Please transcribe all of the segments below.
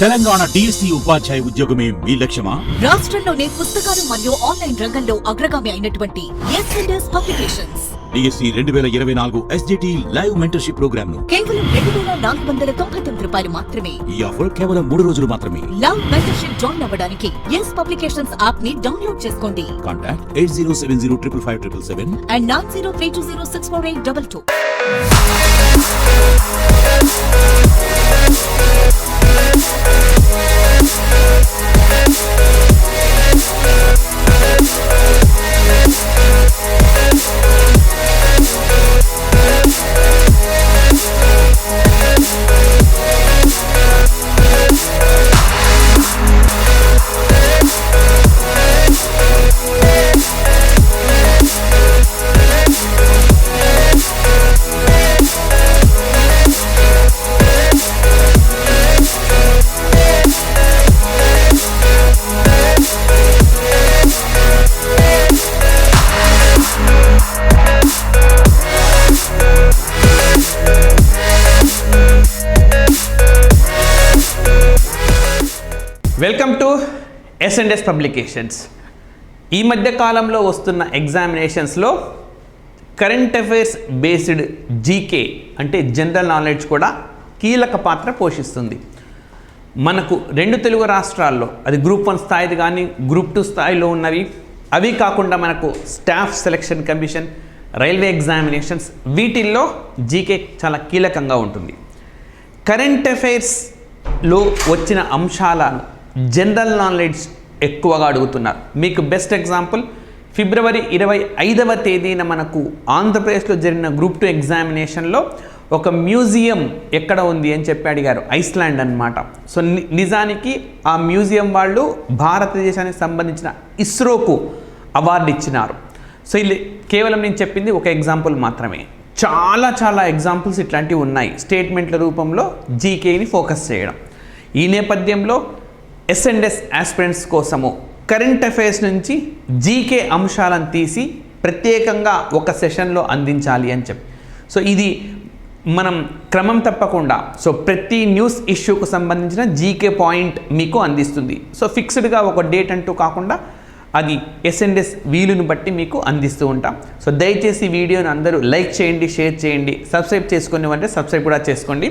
Telangana DSC ఉపాధ్యాయ ఉద్యోగమే మీ లక్ష్యమా? రాష్ట్రంలోనే పుస్తకాలు మరియు ఆన్లైన్ రంగంలో అగ్రగామి అయినటువంటి S&S publications DSC 2024 SGT live mentorship programme ను కేవలం 2499 రూపాయలు మాత్రమే. ఈ ఆఫర్ కేవలం 3 రోజులు మాత్రమే. లైవ్ మెంటర్షిప్ జాయిన్ అవ్వడానికి S పబ్లికేషన్స్ యాప్ ని డౌన్లోడ్ చేసుకోండి. Contact 8070557777 and 9032064822. Welcome to S&S publications. ఈ మధ్య కాలంలో వస్తున్న ఎగ్జామినేషన్స్లో కరెంట్ అఫైర్స్ బేస్డ్ జీకే అంటే జనరల్ నాలెడ్జ్ కూడా కీలక పాత్ర పోషిస్తుంది. మనకు 2 తెలుగు రాష్ట్రాల్లో అది గ్రూప్ 1 స్థాయిది కానీ గ్రూప్ 2 స్థాయిలో ఉన్నవి, అవి కాకుండా మనకు staff selection commission, railway examinations, వీటిల్లో జీకే చాలా కీలకంగా ఉంటుంది. కరెంట్ అఫైర్స్లో వచ్చిన అంశాలను జనరల్ నాలెడ్జ్ ఎక్కువగా అడుగుతున్నారు. మీకు బెస్ట్ ఎగ్జాంపుల్ ఫిబ్రవరి 25వ తేదీన మనకు ఆంధ్రప్రదేశ్లో జరిగిన గ్రూప్ 2 ఎగ్జామినేషన్లో ఒక మ్యూజియం ఎక్కడ ఉంది అని చెప్పి అడిగారు. ఐస్లాండ్ అన్నమాట. సో నిజానికి ఆ మ్యూజియం వాళ్ళు భారతదేశానికి సంబంధించిన ఇస్రోకు అవార్డు ఇచ్చినారు. సో ఇది కేవలం నేను చెప్పింది ఒక ఎగ్జాంపుల్ మాత్రమే. చాలా ఎగ్జాంపుల్స్ ఇట్లాంటివి ఉన్నాయి. స్టేట్మెంట్ల రూపంలో జీకేని ఫోకస్ చేయడం. ఈ నేపథ్యంలో S&S ఆస్పిరెంట్స్ కోసము కరెంట్ అఫైర్స్ నుంచి జీకే అంశాలను తీసి ప్రత్యేకంగా ఒక సెషన్లో అందించాలి అని చెప్పి, సో ఇది మనం క్రమం తప్పకుండా ప్రతి న్యూస్ ఇష్యూకు సంబంధించిన జీకే పాయింట్ మీకు అందిస్తుంది. సో ఫిక్స్డ్గా ఒక డేట్ అంటూ కాకుండా అది S&S వీలును బట్టి మీకు అందిస్తూ ఉంటాం. సో దయచేసి వీడియోని అందరూ లైక్ చేయండి, షేర్ చేయండి, సబ్స్క్రైబ్ చేసుకునేవంటే సబ్స్క్రైబ్ కూడా చేసుకోండి.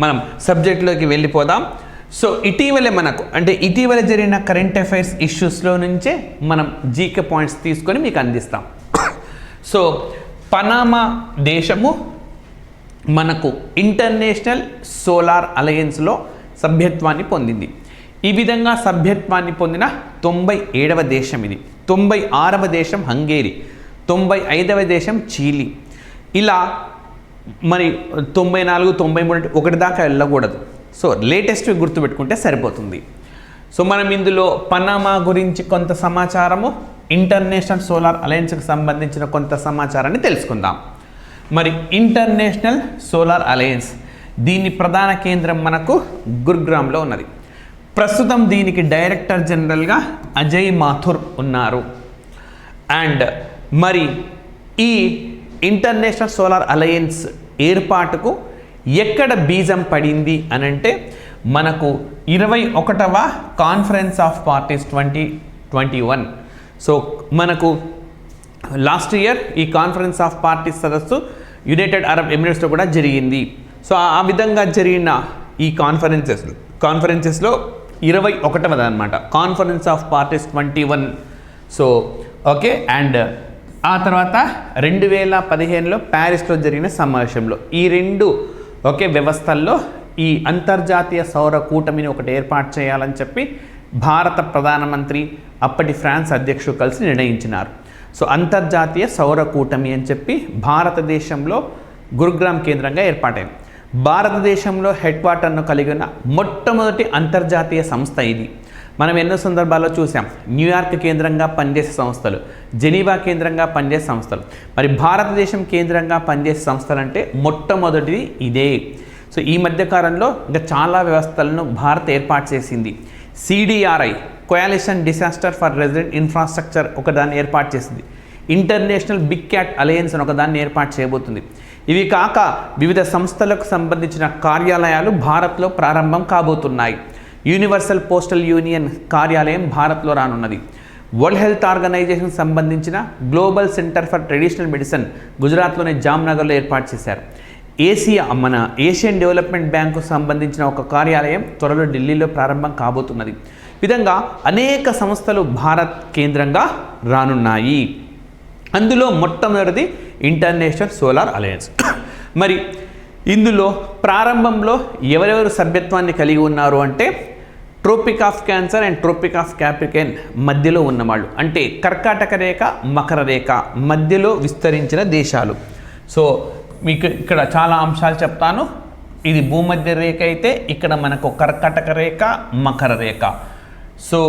మనం సబ్జెక్ట్లోకి వెళ్ళిపోదాం. సో ఇటీవల జరిగిన కరెంట్ అఫైర్స్ ఇష్యూస్లో నుంచే మనం జీకే పాయింట్స్ తీసుకొని మీకు అందిస్తాం. సో పనామా దేశము మనకు ఇంటర్నేషనల్ సోలార్ అలయన్స్లో సభ్యత్వాన్ని పొందింది. ఈ విధంగా సభ్యత్వాన్ని పొందిన 97వ దేశం ఇది. 96వ దేశం హంగేరీ, 95వ దేశం చీలీ. ఇలా మరి 94, 93 ఒకటి దాకా వెళ్ళకూడదు. సో లేటెస్ట్ గుర్తుపెట్టుకుంటే సరిపోతుంది. సో మనం ఇందులో పనామా గురించి కొంత సమాచారము, ఇంటర్నేషనల్ సోలార్ అలయన్స్కి సంబంధించిన కొంత సమాచారాన్ని తెలుసుకుందాం. మరి ఇంటర్నేషనల్ సోలార్ అలయన్స్ దీని ప్రధాన కేంద్రం మనకు గురుగ్రామ్లో ఉన్నది. ప్రస్తుతం దీనికి డైరెక్టర్ జనరల్గా అజయ్ మాథుర్ ఉన్నారు. అండ్ మరి ఈ ఇంటర్నేషనల్ సోలార్ అలయన్స్ ఏర్పాటుకు ఎక్కడ బీజం పడింది అనంటే మనకు 21వ కాన్ఫరెన్స్ ఆఫ్ పార్టీస్ 2021. సో మనకు లాస్ట్ ఇయర్ ఈ కాన్ఫరెన్స్ ఆఫ్ పార్టీస్ సదస్సు యునైటెడ్ అరబ్ ఎమిరేట్స్లో కూడా జరిగింది. సో ఆ విధంగా జరిగిన ఈ కాన్ఫరెన్సెస్లో 21వది అనమాట conference of parties 21. So okay. And ఆ తర్వాత 2015లో ప్యారిస్లో జరిగిన సమావేశంలో ఈ 2 వ్యవస్థల్లో ఈ అంతర్జాతీయ సౌర కూటమిని ఒకటి ఏర్పాటు చేయాలని చెప్పి భారత ప్రధానమంత్రి అప్పటి ఫ్రాన్స్ అధ్యక్షుడు కలిసి నిర్ణయించినారు. సో అంతర్జాతీయ సౌర కూటమి అని చెప్పి భారతదేశంలో గురుగ్రామ్ కేంద్రంగా ఏర్పాటైంది. భారతదేశంలో హెడ్ క్వార్టర్ను కలిగిన మొట్టమొదటి అంతర్జాతీయ సంస్థ ఇది. మనం ఎన్నో సందర్భాల్లో చూసాం. న్యూయార్క్ కేంద్రంగా పనిచేసే సంస్థలు, జెనీవా కేంద్రంగా పనిచేసే సంస్థలు. మరి భారతదేశం కేంద్రంగా పనిచేసే సంస్థలు అంటే మొట్టమొదటిది ఇదే. సో ఈ మధ్యకాలంలో ఇంకా చాలా వ్యవస్థలను భారత్ ఏర్పాటు చేసింది. CDRI coalition disaster for resident infrastructure ఒకదాన్ని ఏర్పాటు చేసింది. ఇంటర్నేషనల్ బిగ్ క్యాట్ అలయన్స్ అని ఒకదాన్ని ఏర్పాటు చేయబోతుంది. ఇవి కాక వివిధ సంస్థలకు సంబంధించిన కార్యాలయాలు భారత్లో ప్రారంభం కాబోతున్నాయి. యూనివర్సల్ పోస్టల్ యూనియన్ కార్యాలయం భారత్లో రానున్నది. వరల్డ్ హెల్త్ ఆర్గనైజేషన్ సంబంధించిన global centre for traditional medicine గుజరాత్లోని జామ్నగర్లో ఏర్పాటు చేశారు. మన ఏషియన్ డెవలప్మెంట్ బ్యాంకు సంబంధించిన ఒక కార్యాలయం త్వరలో ఢిల్లీలో ప్రారంభం కాబోతున్నది. విధంగా అనేక సంస్థలు భారత్ కేంద్రంగా రానున్నాయి. అందులో మొట్టమొదటిది ఇంటర్నేషనల్ సోలార్ అలయన్స్. మరి ఇందులో ప్రారంభంలో ఎవరెవరు సభ్యత్వాన్ని కలిగి ఉన్నారు అంటే tropic of cancer and tropic of Capricorn మధ్యలో ఉన్నవాళ్ళు, అంటే కర్కాటక రేఖ మకర రేఖ మధ్యలో విస్తరించిన దేశాలు. సో మీకు ఇక్కడ చాలా అంశాలు చెప్తాను. ఇది భూమధ్య రేఖ అయితే ఇక్కడ మనకు కర్కాటక రేఖ మకర రేఖ. సో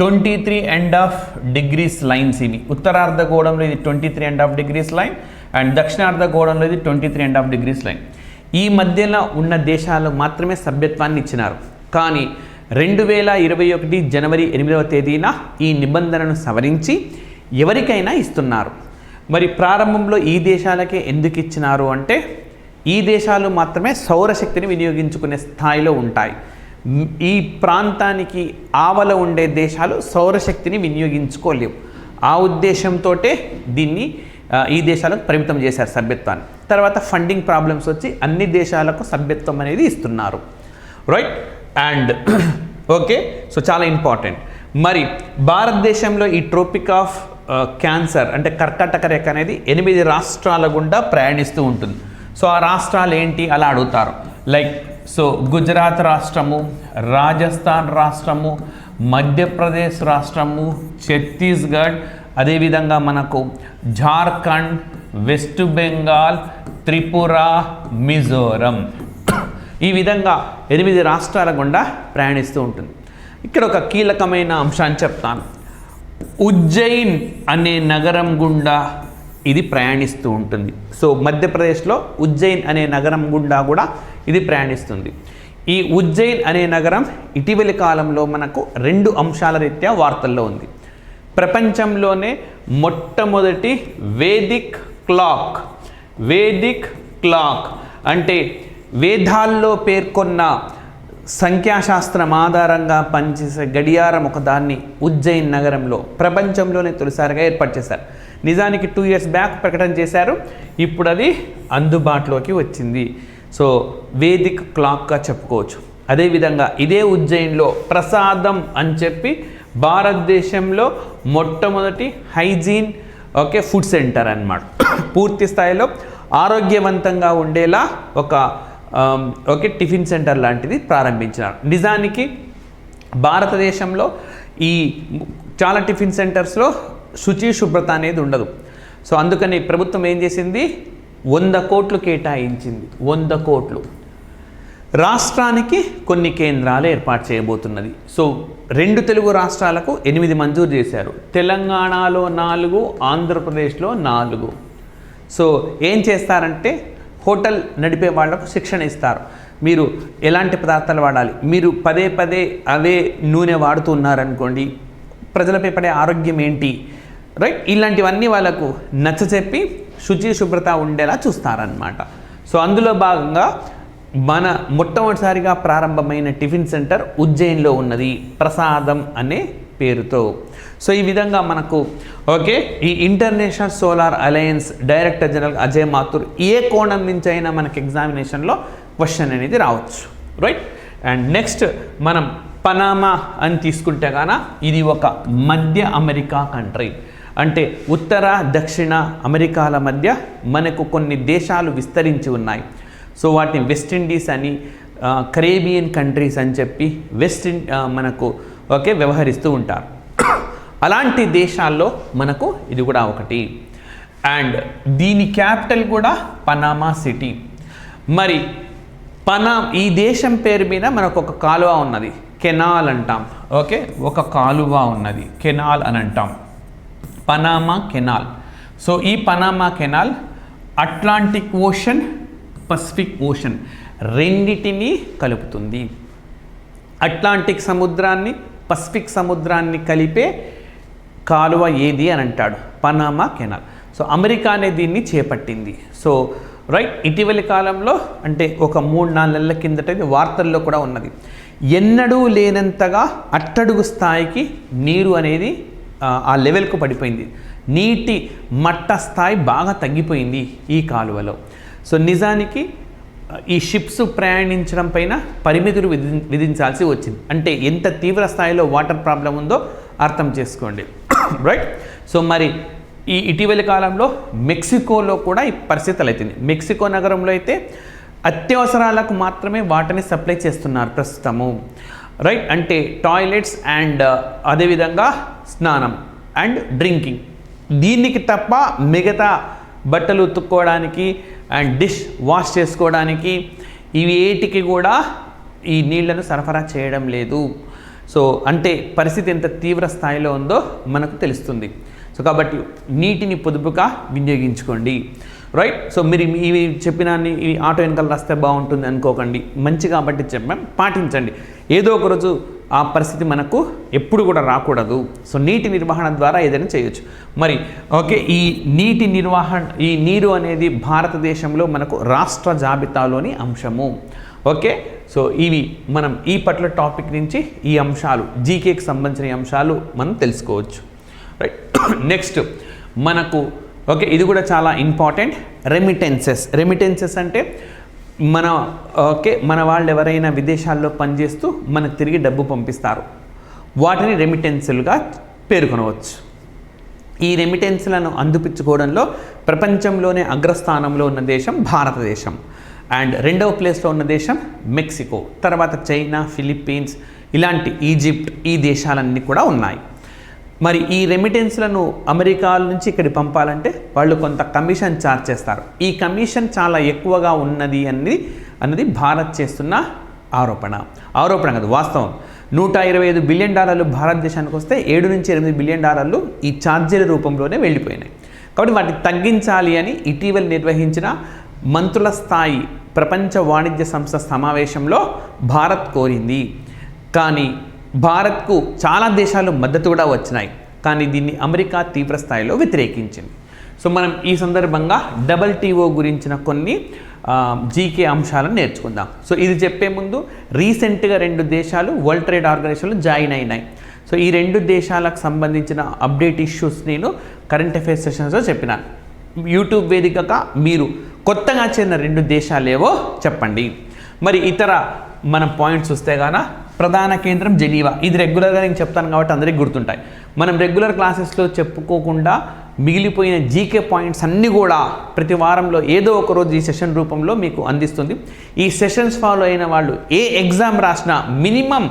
23.5 లైన్స్ ఇవి. ఉత్తరార్ధగోళంలో ఇది 23.5 లైన్ అండ్ దక్షిణార్ధగోళంలో ఇది 23.5 లైన్. ఈ మధ్యలో ఉన్న దేశాలు మాత్రమే సభ్యత్వాన్ని ఇచ్చినారు. కానీ 2021 జనవరి 8వ తేదీన ఈ నిబంధనను సవరించి ఎవరికైనా ఇస్తున్నారు. మరి ప్రారంభంలో ఈ దేశాలకే ఎందుకు ఇచ్చినారు అంటే ఈ దేశాలు మాత్రమే సౌరశక్తిని వినియోగించుకునే స్థాయిలో ఉంటాయి. ఈ ప్రాంతానికి ఆవల ఉండే దేశాలు సౌరశక్తిని వినియోగించుకోలేవు. ఆ ఉద్దేశంతో దీన్ని ఈ దేశాలకు పరిమితం చేశారు సభ్యత్వాన్ని. తర్వాత ఫండింగ్ ప్రాబ్లమ్స్ వచ్చి అన్ని దేశాలకు సభ్యత్వం అనేది ఇస్తున్నారు. రైట్ అండ్ ఓకే, సో చాలా ఇంపార్టెంట్. మరి భారతదేశంలో ఈ ట్రోపిక్ ఆఫ్ క్యాన్సర్ అంటే కర్కాటక రేఖ అనేది 8 రాష్ట్రాల గుండా ప్రయాణిస్తూ ఉంటుంది. సో ఆ రాష్ట్రాలు ఏంటి అలా అడుగుతారు. లైక్ సో గుజరాత్ రాష్ట్రము, రాజస్థాన్ రాష్ట్రము, మధ్యప్రదేశ్ రాష్ట్రము, ఛత్తీస్గఢ్, అదేవిధంగా మనకు జార్ఖండ్, వెస్ట్ బెంగాల్, త్రిపుర, మిజోరం. ఈ విధంగా 8 రాష్ట్రాల గుండా ప్రయాణిస్తూ ఉంటుంది. ఇక్కడ ఒక కీలకమైన అంశాన్ని చెప్తాను. ఉజ్జయిన్ అనే నగరం గుండా ఇది ప్రయాణిస్తూ ఉంటుంది. సో మధ్యప్రదేశ్లో ఉజ్జయిన్ అనే నగరం గుండా కూడా ఇది ప్రయాణిస్తుంది. ఈ ఉజ్జయిన్ అనే నగరం ఇటీవలి కాలంలో మనకు 2 అంశాల రీత్యా వార్తల్లో ఉంది. ప్రపంచంలోనే మొట్టమొదటి వేదిక్ క్లాక్ అంటే వేదాల్లో పేర్కొన్న సంఖ్యాశాస్త్రం ఆధారంగా పనిచేసే గడియారం ఒకదాన్ని ఉజ్జయిన్ నగరంలో ప్రపంచంలోనే తొలిసారిగా ఏర్పాటు చేశారు. నిజానికి 2 years బ్యాక్ ప్రకటన చేశారు, ఇప్పుడు అది అందుబాటులోకి వచ్చింది. సో వేదిక్ క్లాక్గా చెప్పుకోవచ్చు. అదేవిధంగా ఇదే ఉజ్జయిన్లో ప్రసాదం అని చెప్పి భారతదేశంలో మొట్టమొదటి హైజీన్ ఫుడ్ సెంటర్ అన్నమాట. పూర్తి స్థాయిలో ఆరోగ్యవంతంగా ఉండేలా ఒక టిఫిన్ సెంటర్ లాంటిది ప్రారంభించినారు. నిజానికి భారతదేశంలో ఈ చాలా టిఫిన్ సెంటర్స్లో శుచి శుభ్రత అనేది ఉండదు. సో అందుకని ప్రభుత్వం ఏం చేసింది, 100 కోట్లు కేటాయించింది. 100 కోట్లు రాష్ట్రానికి కొన్ని కేంద్రాలు ఏర్పాటు చేయబోతున్నది. సో 2 తెలుగు రాష్ట్రాలకు 8 మంజూరు చేశారు. తెలంగాణలో 4, ఆంధ్రప్రదేశ్లో 4. సో ఏం చేస్తారంటే హోటల్ నడిపే వాళ్లకు శిక్షణ ఇస్తారు. మీరు ఎలాంటి పదార్థాలు వాడాలి, మీరు పదే అవే నూనె వాడుతున్నారనుకోండి, ప్రజలపై పడే ఆరోగ్యం ఏంటి, రైట్, ఇలాంటివన్నీ వాళ్ళకు నచ్చచెప్పి శుచి శుభ్రత ఉండేలా చూస్తారనమాట. సో అందులో భాగంగా మన మొట్టమొదటిసారిగా ప్రారంభమైన టిఫిన్ సెంటర్ ఉజ్జయిన్లో ఉన్నది, ప్రసాదం అనే పేరుతో. సో ఈ విధంగా మనకు ఈ international solar alliance director general Ajay Mathur ఏ కోణం నుంచి అయినా మనకి ఎగ్జామినేషన్లో క్వశ్చన్ అనేది రావచ్చు. రైట్ అండ్ నెక్స్ట్ మనం పనామా అని తీసుకుంటే గాన ఇది ఒక మధ్య అమెరికా కంట్రీ. అంటే ఉత్తర దక్షిణ అమెరికాల మధ్య మనకు కొన్ని దేశాలు విస్తరించి ఉన్నాయి. సో వాటిని వెస్ట్ ఇండీస్ అని, కరేబియన్ కంట్రీస్ అని చెప్పి మనకు వ్యవహరిస్తూ ఉంటారు. అలాంటి దేశాల్లో మనకు ఇది కూడా ఒకటి. అండ్ దీని క్యాపిటల్ కూడా పనామా సిటీ. మరి ఈ దేశం పేరు మీద మనకు ఒక కాలువ ఉన్నది, కెనాల్ అంటాం. ఒక కాలువ ఉన్నది, కెనాల్ అని అంటాం, పనామా కెనాల్. సో ఈ Panama canal Atlantic ocean, Pacific ocean రెండిటిని కలుపుతుంది. అట్లాంటిక్ సముద్రాన్ని, పసిఫిక్ సముద్రాన్ని కలిపే కాలువ ఏది అని అంటాడు, పనామా కెనాల్. సో అమెరికానే దీన్ని చేపట్టింది. So right. ఇటీవలి కాలంలో అంటే ఒక 3-4 నెలల కిందట ఇది వార్తల్లో కూడా ఉన్నది. ఎన్నడూ లేనంతగా అట్టడుగు స్థాయికి నీరు అనేది ఆ లెవెల్కు పడిపోయింది. నీటి మట్ట స్థాయి బాగా తగ్గిపోయింది ఈ కాలువలో. సో నిజానికి ఈ షిప్స్ ప్రయాణించడం పైన పరిమితులు విధించాల్సి వచ్చింది. అంటే ఎంత తీవ్ర స్థాయిలో వాటర్ ప్రాబ్లం ఉందో అర్థం చేసుకోండి. రైట్. సో మరి ఈ ఇటీవలి కాలంలో మెక్సికోలో కూడా ఈ పరిస్థితి అవుతుంది. మెక్సికో నగరంలో అయితే అత్యవసరాలకు మాత్రమే వాటర్ని సప్లై చేస్తున్నారు ప్రస్తుతము. రైట్. అంటే టాయిలెట్స్ అండ్ అదేవిధంగా స్నానం అండ్ డ్రింకింగ్, దీనికి తప్ప మిగతా బట్టలు ఉతుక్కోవడానికి అండ్ డిష్ వాష్ చేసుకోవడానికి ఇవి ఏటికి కూడా ఈ నీళ్లను సరఫరా చేయడం లేదు. సో అంటే పరిస్థితి ఎంత తీవ్ర స్థాయిలో ఉందో మనకు తెలుస్తుంది. సో కాబట్టి నీటిని పొదుపుగా వినియోగించుకోండి. రైట్. సో మీరు ఇవి చెప్పిన ఈ ఆటో వెనకాల రాస్తే బాగుంటుంది అనుకోకండి, మంచి కాబట్టి చెప్పాం, పాటించండి. ఏదో ఒకరోజు ఆ పరిస్థితి మనకు ఎప్పుడు కూడా రాకూడదు. సో నీటి నిర్వహణ ద్వారా ఏదైనా చేయొచ్చు. మరి ఓకే, ఈ నీటి నిర్వహణ, ఈ నీరు అనేది భారతదేశంలో మనకు రాష్ట్ర జాబితాలోని అంశము. ఓకే. సో ఇవి మనం ఈ పట్ల టాపిక్ నుంచి ఈ అంశాలు, జీకేకి సంబంధించిన అంశాలు మనం తెలుసుకోవచ్చు. రైట్. నెక్స్ట్ మనకు ఓకే, ఇది కూడా చాలా ఇంపార్టెంట్, రెమిటెన్సెస్ అంటే మన వాళ్ళు ఎవరైనా విదేశాల్లో పనిచేస్తూ మనకు తిరిగి డబ్బు పంపిస్తారు, వాటిని రెమిటెన్సులుగా పేర్కొనవచ్చు. ఈ రెమిటెన్స్లను అందిపుచ్చుకోవడంలో ప్రపంచంలోనే అగ్రస్థానంలో ఉన్న దేశం భారతదేశం, అండ్ రెండవ ప్లేస్లో ఉన్న దేశం మెక్సికో, తర్వాత చైనా, ఫిలిప్పీన్స్, ఇలాంటి ఈజిప్ట్, ఈ దేశాలన్నీ కూడా ఉన్నాయి. మరి ఈ రెమిటెన్స్లను అమెరికా నుంచి ఇక్కడికి పంపాలంటే వాళ్ళు కొంత కమిషన్ ఛార్జ్ చేస్తారు. ఈ కమిషన్ చాలా ఎక్కువగా ఉన్నది అన్నది భారత్ చేస్తున్న ఆరోపణ కాదు, వాస్తవం. $125 బిలియన్ భారతదేశానికి వస్తే $7-8 బిలియన్ ఈ ఛార్జీల రూపంలోనే వెళ్ళిపోయినాయి. కాబట్టి వాటిని తగ్గించాలి అని ఇటీవల నిర్వహించిన మంత్రుల స్థాయి ప్రపంచ వాణిజ్య సంస్థ సమావేశంలో భారత్ కోరింది. కానీ భారత్కు చాలా దేశాలు మద్దతు కూడా వచ్చినాయి, కానీ దీన్ని అమెరికా తీవ్ర స్థాయిలో వ్యతిరేకించింది. సో మనం ఈ సందర్భంగా WTO గురించిన కొన్ని జీకే అంశాలను నేర్చుకుందాం. సో ఇది చెప్పే ముందు రీసెంట్గా 2 దేశాలు వరల్డ్ ట్రేడ్ ఆర్గనైజేషన్లో జాయిన్ అయినాయి. సో ఈ 2 దేశాలకు సంబంధించిన అప్డేట్ ఇష్యూస్ నేను కరెంట్ అఫైర్స్ సెషన్స్లో చెప్పినాను. యూట్యూబ్ వేదికగా మీరు కొత్తగా చేరిన 2 దేశాలేవో చెప్పండి. మరి ఇతర మన పాయింట్స్ వస్తే గాన ప్రధాన కేంద్రం జెనీవా, ఇది రెగ్యులర్గా నేను చెప్తాను కాబట్టి అందరికీ గుర్తుంటాయి. మనం రెగ్యులర్ క్లాసెస్లో చెప్పుకోకుండా మిగిలిపోయిన జీకే పాయింట్స్ అన్నీ కూడా ప్రతి వారంలో ఏదో ఒక రోజు ఈ సెషన్ రూపంలో మీకు అందిస్తుంది. ఈ సెషన్స్ ఫాలో అయిన వాళ్ళు ఏ ఎగ్జామ్ రాసినా మినిమం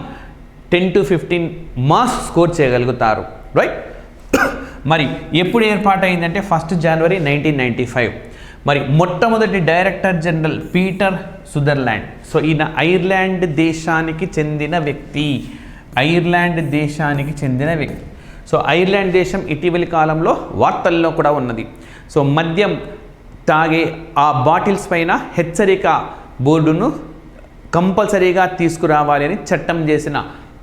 10 to 15 మార్క్స్ స్కోర్ చేయగలుగుతారు. రైట్. మరి ఎప్పుడు ఏర్పాటైందంటే 1 జనవరి 1995. మరి మొట్టమొదటి director general Peter Sutherland. So ఈయన ఐర్లాండ్ దేశానికి చెందిన వ్యక్తి. సో ఐర్లాండ్ దేశం ఇటీవలి కాలంలో వార్తల్లో కూడా ఉన్నది. సో మద్యం తాగే ఆ బాటిల్స్ పైన హెచ్చరిక బోర్డును కంపల్సరీగా తీసుకురావాలి అని చట్టం చేసిన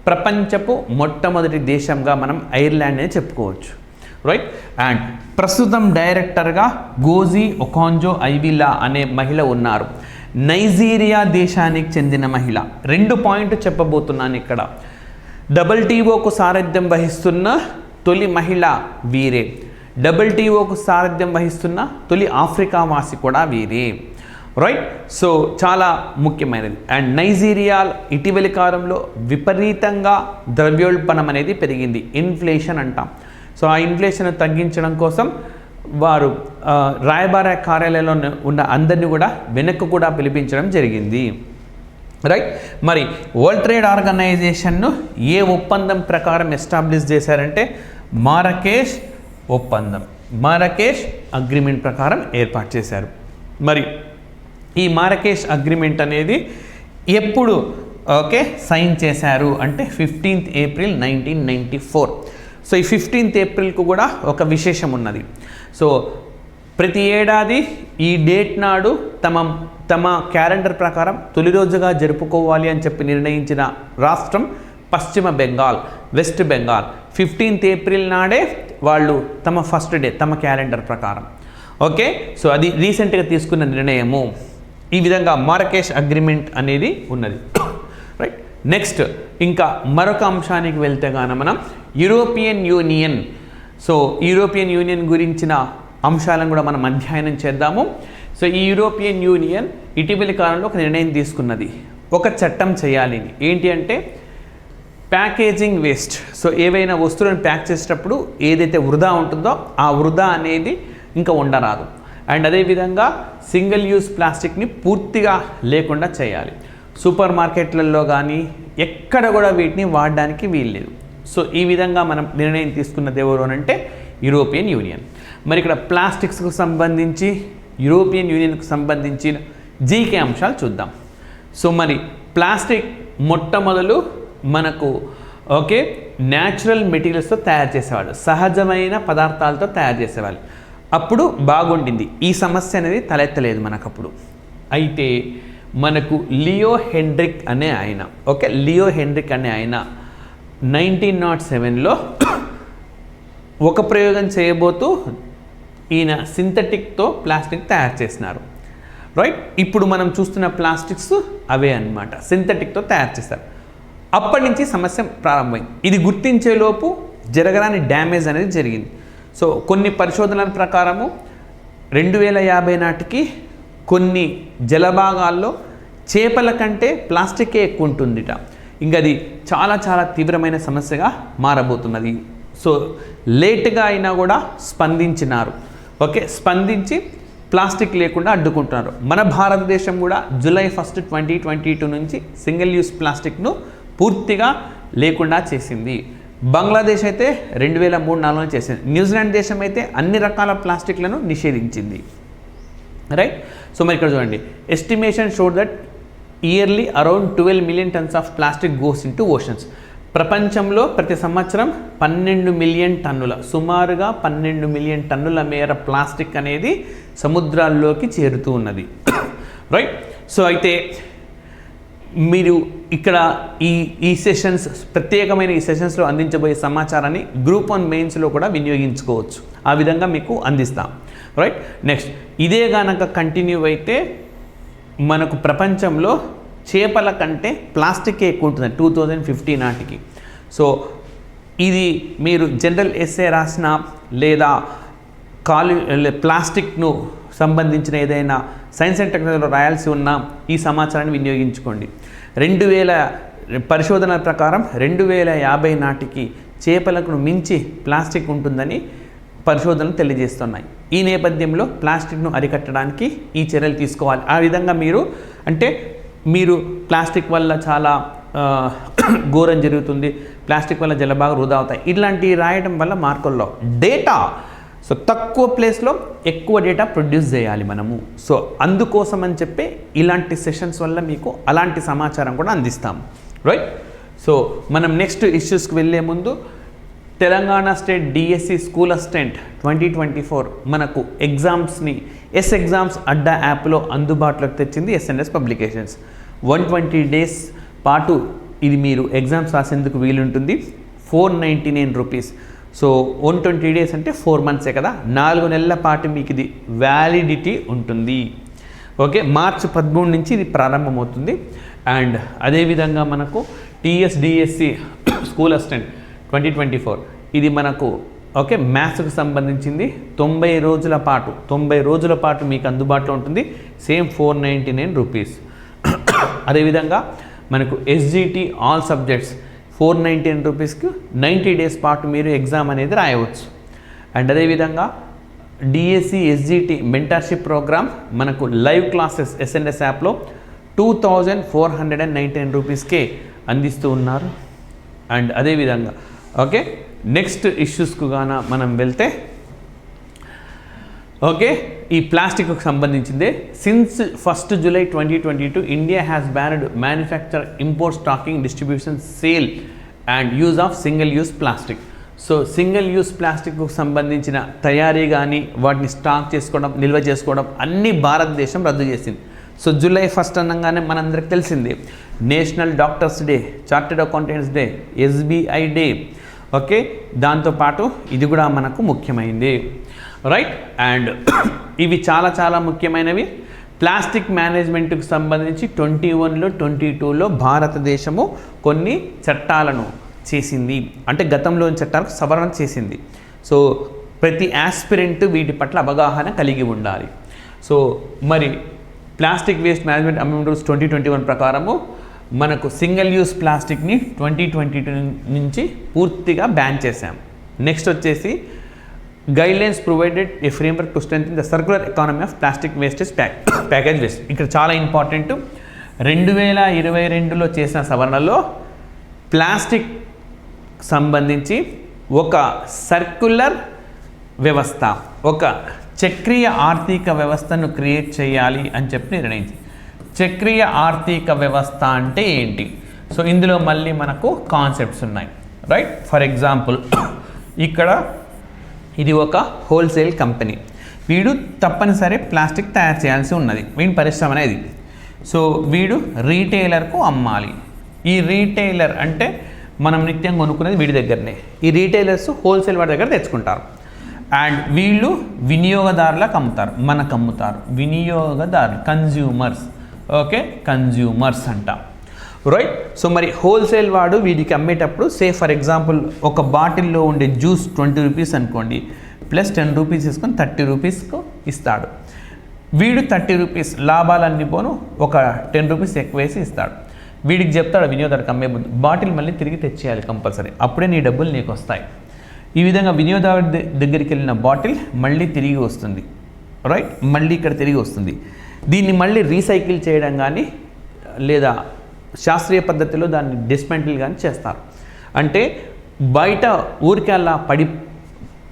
ప్రపంచపు మొట్టమొదటి దేశంగా మనం ఐర్లాండ్ అని చెప్పుకోవచ్చు. రైట్. అండ్ ప్రస్తుతం డైరెక్టర్గా గోజీ ఒకాంజో ఐవిలా అనే మహిళ ఉన్నారు. నైజీరియా దేశానికి చెందిన మహిళ. 2 పాయింట్లు చెప్పబోతున్నాను ఇక్కడ. WTOకు సారథ్యం వహిస్తున్న తొలి మహిళ వీరే. WTOకు సారథ్యం వహిస్తున్న తొలి ఆఫ్రికా వాసి కూడా వీరే. రైట్. సో చాలా ముఖ్యమైనది. అండ్ నైజీరియా ఇటీవలి కాలంలో విపరీతంగా ద్రవ్యోల్బణం అనేది పెరిగింది, ఇన్ఫ్లేషన్ అంటాం. సో ఆ ఇన్ఫ్లేషన్ తగ్గించడం కోసం వారు రాయబార కార్యాలయంలో ఉన్న అందరినీ కూడా వెనక్కు కూడా పిలిపించడం జరిగింది. రైట్. మరి వరల్డ్ ట్రేడ్ ఆర్గనైజేషన్ను ఏ ఒప్పందం ప్రకారం ఎస్టాబ్లిష్ చేశారంటే మారకేష్ ఒప్పందం, మారకేష్ అగ్రిమెంట్ ప్రకారం ఏర్పాటు చేశారు. మరి ఈ మారకేష్ అగ్రిమెంట్ అనేది ఎప్పుడు సైన్ చేశారు అంటే 15th ఏప్రిల్ 1994. సో ఈ 15th ఏప్రిల్కు కూడా ఒక విశేషం ఉన్నది. సో ప్రతి ఏడాది ఈ డేట్ నాడు తమ క్యాలెండర్ ప్రకారం తొలి రోజుగా జరుపుకోవాలి అని చెప్పి నిర్ణయించిన రాష్ట్రం పశ్చిమ Bengal, west Bengal. 15th April నాడే వాళ్ళు తమ ఫస్ట్ డే తమ క్యాలెండర్ ప్రకారం. ఓకే, సో అది రీసెంట్గా తీసుకున్న నిర్ణయము. ఈ విధంగా మారకేష్ అగ్రిమెంట్ అనేది ఉన్నది. రైట్, నెక్స్ట్ ఇంకా మరొక అంశానికి వెళ్తే గాన మనం European union. So European union గురించిన అంశాలను కూడా మనం అధ్యయనం చేద్దాము. సో ఈ యూరోపియన్ యూనియన్ ఇటీవలి కాలంలో ఒక నిర్ణయం తీసుకున్నది, ఒక చట్టం చేయాలి. ఏంటి అంటే ప్యాకేజింగ్ వేస్ట్. సో ఏవైనా వస్తువులను ప్యాక్ చేసేటప్పుడు ఏదైతే వృధా ఉంటుందో ఆ వృధా అనేది ఇంకా ఉండరాదు. అండ్ అదేవిధంగా సింగిల్ యూజ్ ప్లాస్టిక్ని పూర్తిగా లేకుండా చేయాలి. సూపర్ మార్కెట్లలో కానీ ఎక్కడ కూడా వీటిని వాడడానికి వీల్లేదు. సో ఈ విధంగా మనం నిర్ణయం తీసుకున్నది ఎవరు అంటే యూరోపియన్ యూనియన్. మరి ఇక్కడ ప్లాస్టిక్స్కు సంబంధించి యూరోపియన్ యూనియన్కు సంబంధించిన జీకే అంశాలు చూద్దాం. సో మరి ప్లాస్టిక్ మొట్టమొదలు మనకు ఓకే న్యాచురల్ మెటీరియల్స్తో తయారు చేసేవాళ్ళు, సహజమైన పదార్థాలతో తయారు చేసేవాళ్ళు. అప్పుడు బాగుండింది, ఈ సమస్య అనేది తలెత్తలేదు మనకప్పుడు. అయితే మనకు లియో హెన్డ్రిక్ అనే ఆయన, ఓకే లియో హెన్డ్రిక్ అనే ఆయన 1907లో ఒక ప్రయోగం చేయబోతూ ఈయన సింథటిక్తో ప్లాస్టిక్ తయారు చేసినారు. రైట్, ఇప్పుడు మనం చూస్తున్న ప్లాస్టిక్స్ అవే అన్నమాట, సింథటిక్తో తయారు చేస్తారు. అప్పటి నుంచి సమస్య ప్రారంభమైంది. ఇది గుర్తించేలోపు జరగరాని డ్యామేజ్ అనేది జరిగింది. సో కొన్ని పరిశోధనల ప్రకారము 2050 నాటికి కొన్ని జలభాగాల్లో చేపల కంటే ప్లాస్టికే ఎక్కువ ఉంటుందిట. ఇంకా అది చాలా చాలా తీవ్రమైన సమస్యగా మారబోతున్నది. సో లేట్గా అయినా కూడా స్పందించినారు. ఓకే, స్పందించి ప్లాస్టిక్ లేకుండా అడ్డుకుంటున్నారు. మన భారతదేశం కూడా జూలై 1, 2022 నుంచి సింగిల్ యూస్ ప్లాస్టిక్ను పూర్తిగా లేకుండా చేసింది. బంగ్లాదేశ్ అయితే 2003-04 చేసింది. న్యూజిలాండ్ దేశం అయితే అన్ని రకాల ప్లాస్టిక్లను నిషేధించింది. రైట్, సో మరి ఇక్కడ చూడండి, estimation showed that yearly around 12 million tons of plastic goes in to oceans. ప్రపంచంలో ప్రతి సంవత్సరం 12 మిలియన్ టన్నుల, సుమారుగా 12 మిలియన్ టన్నుల మేర ప్లాస్టిక్ అనేది సముద్రాల్లోకి చేరుతూ ఉన్నది. రైట్, సో అయితే మీరు ఇక్కడ ఈ సెషన్స్, ప్రత్యేకమైన ఈ సెషన్స్లో అందించబోయే సమాచారాన్ని గ్రూప్ 1 మెయిన్స్లో కూడా వినియోగించుకోవచ్చు. ఆ విధంగా మీకు అందిస్తాం. రైట్, నెక్స్ట్ ఇదే గనక కంటిన్యూ అయితే మనకు ప్రపంచంలో చేపల కంటే ప్లాస్టికే ఎక్కువ ఉంటుంది 2050 నాటికి. సో ఇది మీరు జనరల్ ఎస్సే రాసిన లేదా ప్లాస్టిక్ను సంబంధించిన ఏదైనా సైన్స్ అండ్ టెక్నాలజీలో రాయాల్సి ఉన్న ఈ సమాచారాన్ని వినియోగించుకోండి. 2000 పరిశోధనల ప్రకారం 2050 నాటికి చేపలకు మించి ప్లాస్టిక్ ఉంటుందని పరిశోధనలు తెలియజేస్తున్నాయి. ఈ నేపథ్యంలో ప్లాస్టిక్ను అరికట్టడానికి ఈ చర్యలు తీసుకోవాలి. ఆ విధంగా మీరు ప్లాస్టిక్ వల్ల చాలా ఘోరం జరుగుతుంది, ప్లాస్టిక్ వల్ల జలభాగాలు వృధా అవుతాయి, ఇట్లాంటివి రాయడం వల్ల మార్కుల్లో డేటా, సో తక్కువ ప్లేస్లో ఎక్కువ డేటా ప్రొడ్యూస్ చేయాలి మనము. సో అందుకోసం అని చెప్పి ఇలాంటి సెషన్స్ వల్ల మీకు అలాంటి సమాచారం కూడా అందిస్తాం. రైట్, సో మనం నెక్స్ట్ ఇష్యూస్కి వెళ్ళే ముందు Telangana state DSC school assistant 2024 మనకు ఎగ్జామ్స్ని ఎగ్జామ్స్ అడ్డా యాప్లో అందుబాటులోకి తెచ్చింది ఎస్ఎన్ఎస్ పబ్లికేషన్స్. 120 డేస్ పాటు ఇది మీరు ఎగ్జామ్స్ రాసేందుకు వీలుంటుంది. 499 రూపీస్. సో 120 డేస్ అంటే 4 మంత్సే కదా, 4 నెలల పాటు మీకు ఇది వ్యాలిడిటీ ఉంటుంది. ఓకే, మార్చి 13 నుంచి ఇది ప్రారంభమవుతుంది. అండ్ అదేవిధంగా మనకు టీఎస్డిఎస్సి స్కూల్ అసిస్టెంట్ 2024 ఇది మనకు ఓకే మ్యాథ్స్కి సంబంధించింది 90 రోజుల పాటు మీకు అందుబాటులో ఉంటుంది. Same 499 rupees. అదేవిధంగా మనకు ఎస్జిటి ఆల్ సబ్జెక్ట్స్ 499 రూపీస్కి 90 డేస్ పాటు మీరు ఎగ్జామ్ అనేది రాయవచ్చు. అండ్ అదేవిధంగా డిఎస్సి ఎస్జిటి మెంటర్షిప్ ప్రోగ్రామ్ మనకు లైవ్ క్లాసెస్ ఎస్ఎన్ఎస్ యాప్లో 2499 రూపీస్కే అందిస్తూ ఉన్నారు. అండ్ అదేవిధంగా ఓకే నెక్స్ట్ ఇష్యూస్కు గాన మనం వెళ్తే ఓకే ఈ ప్లాస్టిక్కు సంబంధించిందే. Since 1 July 2022 India has banned manufacture, import, stocking, distribution, sale and use of single use plastic. So single use ప్లాస్టిక్కు సంబంధించిన తయారీ కానీ వాటిని స్టాక్ చేసుకోవడం, నిల్వ చేసుకోవడం అన్నీ భారతదేశం రద్దు చేసింది. సో జూలై 1 అనగానే మనందరికి తెలిసిందే national doctors day, chartered accountants day, SBI day. Okay, దాంతోపాటు ఇది కూడా మనకు ముఖ్యమైనది. రైట్, అండ్ ఇవి చాలా చాలా ముఖ్యమైనవి. ప్లాస్టిక్ మేనేజ్మెంట్కి సంబంధించి 21లో 22లో భారతదేశము కొన్ని చట్టాలను చేసింది, అంటే గతంలోని చట్టాలకు సవరణ చేసింది. సో ప్రతి యాస్పిరెంట్ వీటి పట్ల అవగాహన కలిగి ఉండాలి. సో మరి plastic waste management amendment rules 2021 ప్రకారము మనకు సింగిల్ యూస్ ప్లాస్టిక్ని 2022 నుంచి పూర్తిగా బ్యాన్ చేశాం. నెక్స్ట్ వచ్చేసి guidelines provided A framework to strengthen the circular economy of plastic wastage package waste. ఇక్కడ చాలా ఇంపార్టెంట్, 2022లో చేసిన సవరణలో ప్లాస్టిక్ సంబంధించి ఒక సర్క్యులర్ వ్యవస్థ, ఒక చక్రీయ ఆర్థిక వ్యవస్థను క్రియేట్ చేయాలి అని చెప్పి నిర్ణయించింది. చక్రీయ ఆర్థిక వ్యవస్థ అంటే ఏంటి? సో ఇందులో మళ్ళీ మనకు కాన్సెప్ట్స్ ఉన్నాయి, రైట్? ఫర్ ఎగ్జాంపుల్ ఇక్కడ ఇది ఒక హోల్సేల్ కంపెనీ, వీడు తప్పనిసరి ప్లాస్టిక్ తయారు చేయాల్సి ఉన్నది, వీడి పరిశ్రమ అనేది. సో వీడు రీటైలర్కు అమ్మాలి. ఈ రీటైలర్ అంటే మనం నిత్యం కొనుక్కునేది వీడి దగ్గరనే. ఈ రీటైలర్స్ హోల్సేల్ వాడి దగ్గర తెచ్చుకుంటారు. అండ్ వీళ్ళు వినియోగదారులకు అమ్ముతారు, మనకు అమ్ముతారు. వినియోగదారులు, కన్జ్యూమర్స్, ఓకే, కన్జ్యూమర్స్ అంటాం, రైట్? సో మరి హోల్సేల్ వాడు వీడికి అమ్మేటప్పుడు సే ఫర్ ఎగ్జాంపుల్ ఒక బాటిల్లో ఉండే జ్యూస్ 20 రూపీస్ అనుకోండి, ప్లస్ 10 రూపీస్ తీసుకొని 30 రూపీస్కు ఇస్తాడు. వీడు 30 రూపీస్ లాభాలన్నీ పోను ఒక 10 రూపీస్ ఎక్కువ వేసి ఇస్తాడు. వీడికి చెప్తాడు వినియోగదారుకి అమ్మే ముందు, బాటిల్ మళ్ళీ తిరిగి తెచ్చేయాలి కంపల్సరీ, అప్పుడే నీ డబ్బులు నీకు వస్తాయి. ఈ విధంగా వినియోగదారు దగ్గరికి వెళ్ళిన బాటిల్ మళ్ళీ తిరిగి వస్తుంది, రైట్? మళ్ళీ ఇక్కడ తిరిగి వస్తుంది. దీన్ని మళ్ళీ రీసైకిల్ చేయడం కానీ లేదా శాస్త్రీయ పద్ధతిలో దాన్ని డిస్మెంటిల్ కానీ చేస్తారు. అంటే బయట ఊరికల్లా